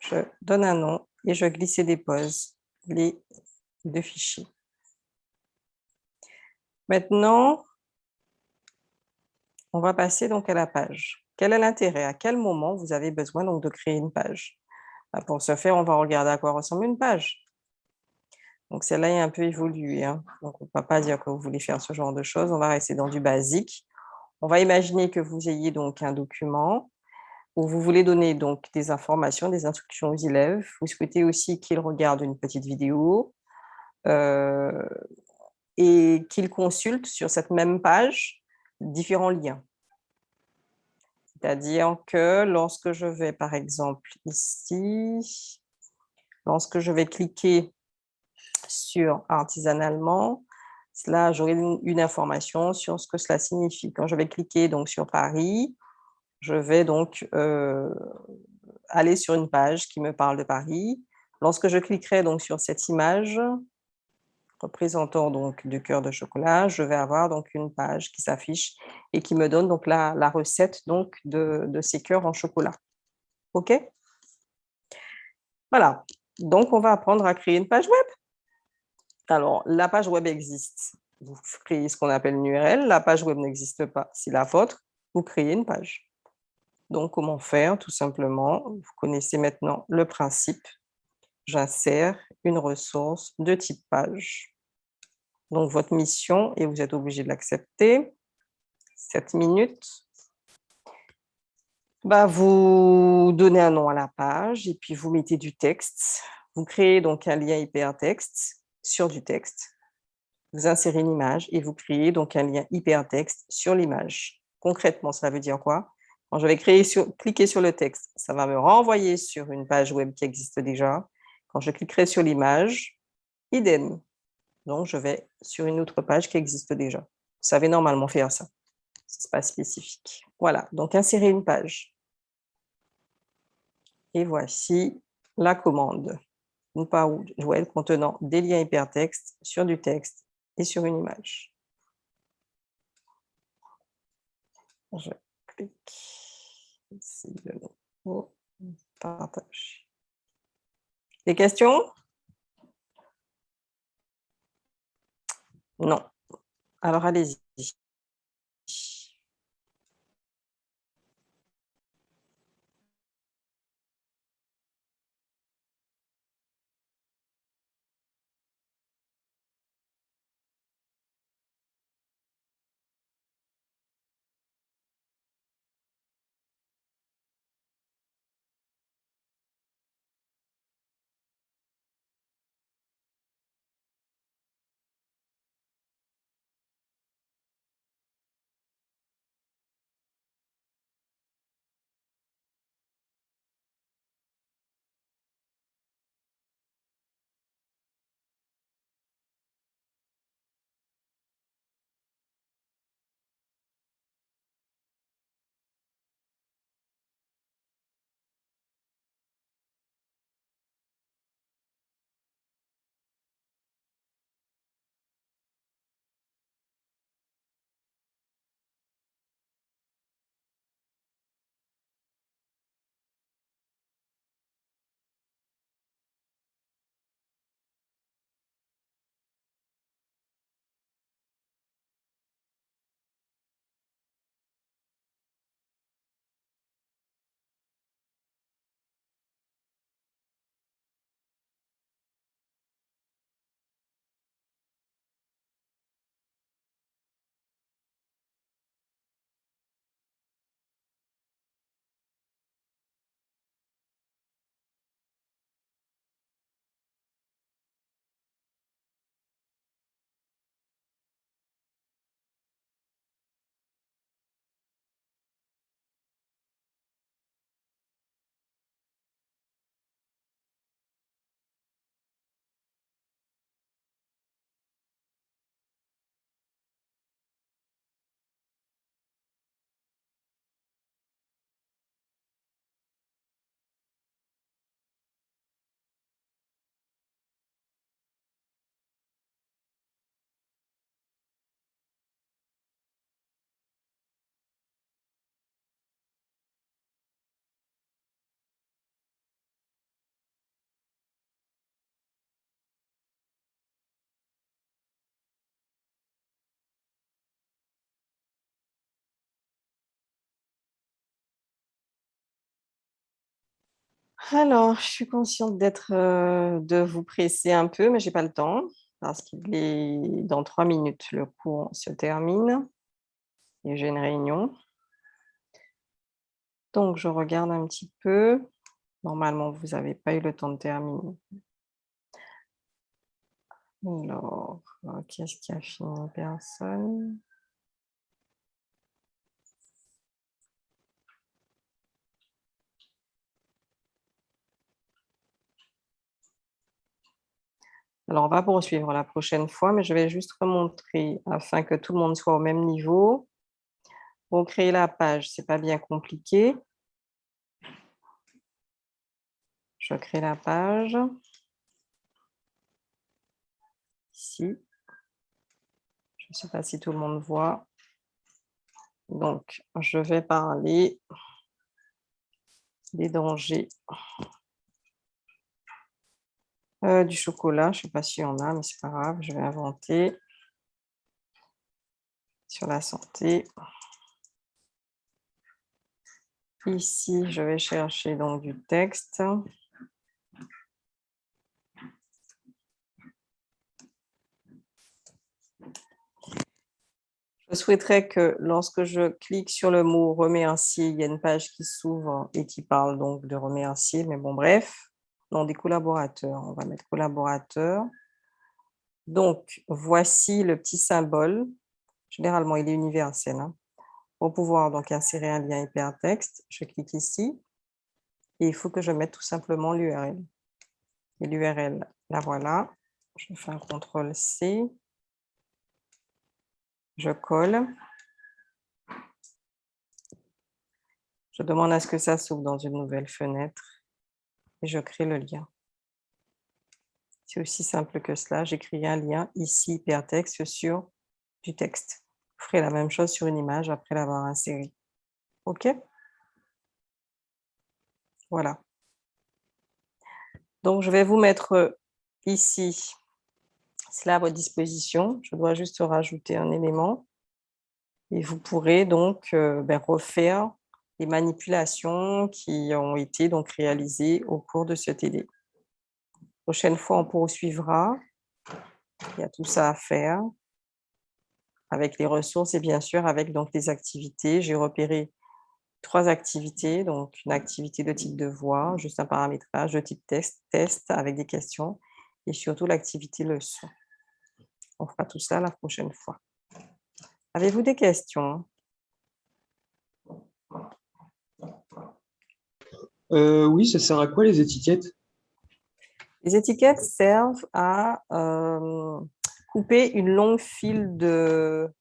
Je donne un nom et je glisse et dépose les 2 fichiers. Maintenant, on va passer donc à la page. Quel est l'intérêt? À quel moment vous avez besoin donc de créer une page? Pour ce faire, on va regarder à quoi ressemble une page. Donc, celle-là est un peu évoluée. Donc, on ne va pas dire que vous voulez faire ce genre de choses. On va rester dans du basique. On va imaginer que vous ayez donc un document où vous voulez donner donc des informations, des instructions aux élèves. Vous souhaitez aussi qu'ils regardent une petite vidéo et qu'ils consultent sur cette même page différents liens. C'est-à-dire que lorsque je vais, par exemple, ici, lorsque je vais cliquer sur artisanalement, là, j'aurai une information sur ce que cela signifie. Quand je vais cliquer donc sur Paris, je vais donc aller sur une page qui me parle de Paris. Lorsque je cliquerai donc sur cette image représentant donc du cœur de chocolat, je vais avoir donc une page qui s'affiche et qui me donne donc la recette donc de ces cœurs en chocolat. OK? Voilà. Donc, on va apprendre à créer une page web. Alors, la page web existe. Vous créez ce qu'on appelle une URL. La page web n'existe pas. C'est la vôtre. Vous créez une page. Donc, comment faire? Tout simplement, vous connaissez maintenant le principe. J'insère une ressource de type page. Donc, votre mission, et vous êtes obligé de l'accepter, 7 minutes. Vous donnez un nom à la page et puis vous mettez du texte. Vous créez donc un lien hypertexte sur du texte. Vous insérez une image et vous créez donc un lien hypertexte sur l'image. Concrètement, ça veut dire quoi? Quand je vais cliquer sur le texte, ça va me renvoyer sur une page web qui existe déjà. Quand je cliquerai sur l'image, idem. Donc, je vais sur une autre page qui existe déjà. Vous savez normalement faire ça. Ce n'est pas spécifique. Voilà, donc insérer une page. Et voici la commande. Une page web contenant des liens hypertextes sur du texte et sur une image. Je clique ici de nouveau, partage. Des questions? Non. Alors, allez-y. Alors, je suis consciente de vous presser un peu, mais j'ai pas le temps parce qu'il est dans 3 minutes, le cours se termine et j'ai une réunion. Donc, je regarde un petit peu. Normalement, vous n'avez pas eu le temps de terminer. Alors, qu'est-ce qui a fini? Personne. Alors, on va poursuivre la prochaine fois, mais je vais juste remontrer afin que tout le monde soit au même niveau. Pour créer la page, c'est pas bien compliqué. Je crée la page. Ici. Je ne sais pas si tout le monde voit. Donc, je vais parler des dangers du chocolat. Je ne sais pas s'il y en a, mais c'est pas grave. Je vais inventer sur la santé. Ici, je vais chercher donc du texte. Je souhaiterais que lorsque je clique sur le mot remercier, il y a une page qui s'ouvre et qui parle donc de remercier. Mais bon, bref, non, des collaborateurs. On va mettre collaborateurs. Donc, voici le petit symbole. Généralement, il est universel. Pour pouvoir donc insérer un lien hypertexte, je clique ici et il faut que je mette tout simplement l'URL. Et l'URL, la voilà. Je fais un CTRL-C. Je colle. Je demande à ce que ça s'ouvre dans une nouvelle fenêtre et je crée le lien. C'est aussi simple que cela. J'écris un lien ici, hypertexte, sur du texte. Je ferai la même chose sur une image après l'avoir insérée. OK? Voilà. Donc, je vais vous mettre ici cela à votre disposition. Je dois juste rajouter un élément et vous pourrez donc refaire les manipulations qui ont été donc réalisées au cours de ce TD. Prochaine fois, on poursuivra. Il y a tout ça à faire avec les ressources et bien sûr avec donc les activités. J'ai repéré 3 activités, donc une activité de type devoir, juste un paramétrage de type test avec des questions et surtout l'activité leçon. On fera tout ça la prochaine fois. Avez-vous des questions? Oui, ça sert à quoi les étiquettes? Les étiquettes servent à couper une longue file de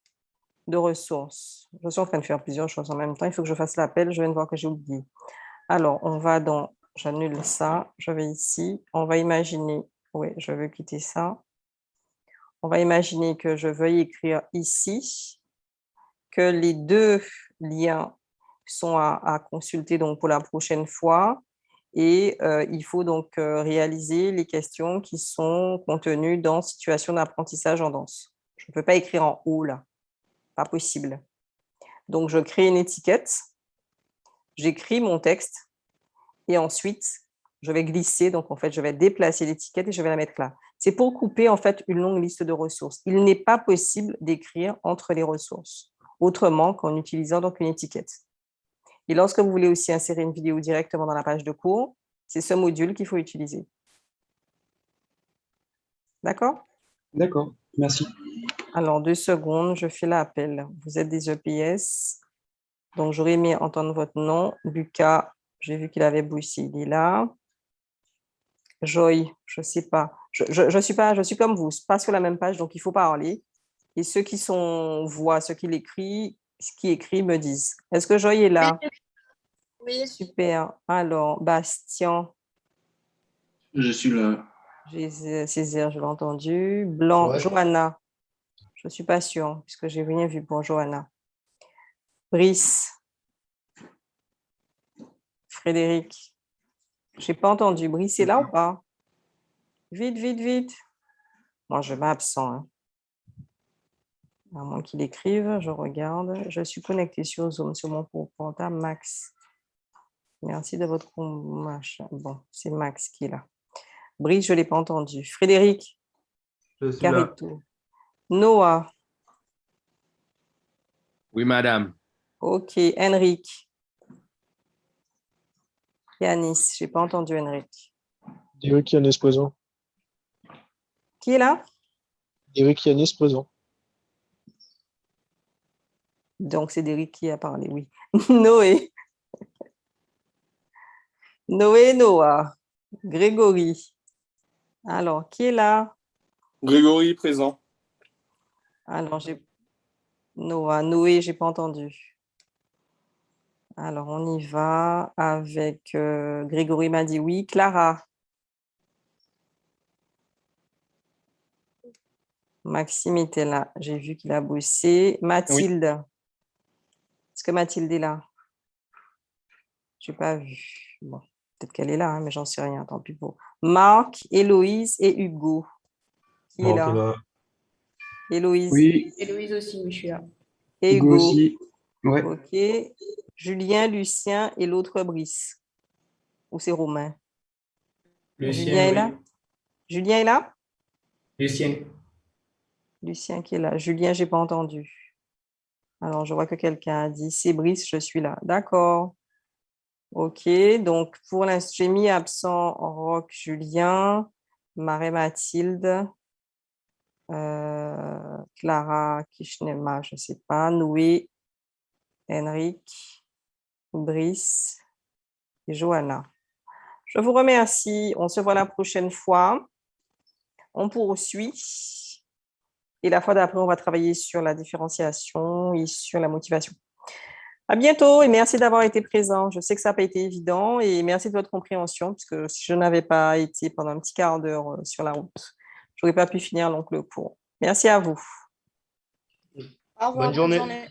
ressources. Je suis en train de faire plusieurs choses en même temps. Il faut que je fasse l'appel. Je viens de voir que j'ai oublié. Alors, on va dans... J'annule ça. Je vais ici. On va imaginer... Oui, je veux quitter ça. On va imaginer que je veuille écrire ici que les 2 liens sont à consulter donc pour la prochaine fois. Et il faut donc réaliser les questions qui sont contenues dans situation d'apprentissage en danse. Je ne peux pas écrire en haut là, pas possible. Donc, je crée une étiquette, j'écris mon texte et ensuite, je vais glisser. Donc, en fait, je vais déplacer l'étiquette et je vais la mettre là. C'est pour couper en fait une longue liste de ressources. Il n'est pas possible d'écrire entre les ressources autrement qu'en utilisant donc une étiquette. Et lorsque vous voulez aussi insérer une vidéo directement dans la page de cours, c'est ce module qu'il faut utiliser. D'accord? D'accord, merci. Alors, 2 secondes, je fais l'appel. Vous êtes des EPS. Donc, j'aurais aimé entendre votre nom. Lucas, j'ai vu qu'il avait bossé, il est là. Joy, je ne sais pas. Je suis comme vous, pas sur la même page, donc il faut parler. Et ceux qui voient ce qu'il écrit, me disent. Est-ce que Joy est là? Oui. Super. Alors, Bastien. Je suis là. Césaire, je l'ai entendu. Blanc, Ouais. Johanna. Je ne suis pas sûre, puisque je n'ai rien vu pour Johanna. Brice. Frédéric. Je n'ai pas entendu. Brice est là ou pas? Vite, vite, vite. Moi, je m'absent. Hein. À moins qu'il écrive, je regarde. Je suis connectée sur Zoom, sur mon portable Max. Merci de votre machin. Bon, c'est Max qui est là. Brice, je ne l'ai pas entendu. Frédéric, Je suis là. Carito. Noah. Oui, madame. Ok. Henrik. Yanis, je n'ai pas entendu Henrik. Eric Yanis présent. Qui est là? Eric Yanis présent. Donc, c'est Derek qui a parlé, oui. Noé. Noé, Noah. Grégory. Alors, qui est là? Grégory présent. Alors, j'ai Noah. Noé, je n'ai pas entendu. Alors, on y va avec Grégory m'a dit oui. Clara. Maxime était là. J'ai vu qu'il a bossé. Mathilde. Est-ce que Mathilde est là? Je n'ai pas vu. Bon, peut-être qu'elle est là, hein, mais j'en sais rien. Tant pis pour. Marc, Héloïse et Hugo. Qui est là? Héloïse. Oui. Héloïse aussi, mais je suis là. Et Hugo Hugo. aussi. Ouais. Ok. Julien, Lucien et l'autre Brice. Ou c'est Romain? Julien est là? Julien est là? Lucien. Lucien qui est là. Julien, je n'ai pas entendu. Alors, je vois que quelqu'un a dit c'est Brice, je suis là. D'accord. Ok. Donc, pour l'instant, j'ai mis absent Roch, Julien, Marie-Mathilde, Clara, Kishnema, je ne sais pas, Noé, Henrik, Brice et Johanna. Je vous remercie. On se voit la prochaine fois. On poursuit. Et la fois d'après, on va travailler sur la différenciation et sur la motivation. À bientôt et merci d'avoir été présent. Je sais que ça n'a pas été évident et merci de votre compréhension puisque si je n'avais pas été pendant un petit quart d'heure sur la route, je n'aurais pas pu finir donc le cours. Merci à vous. Au revoir, Bonne journée. bonne journée.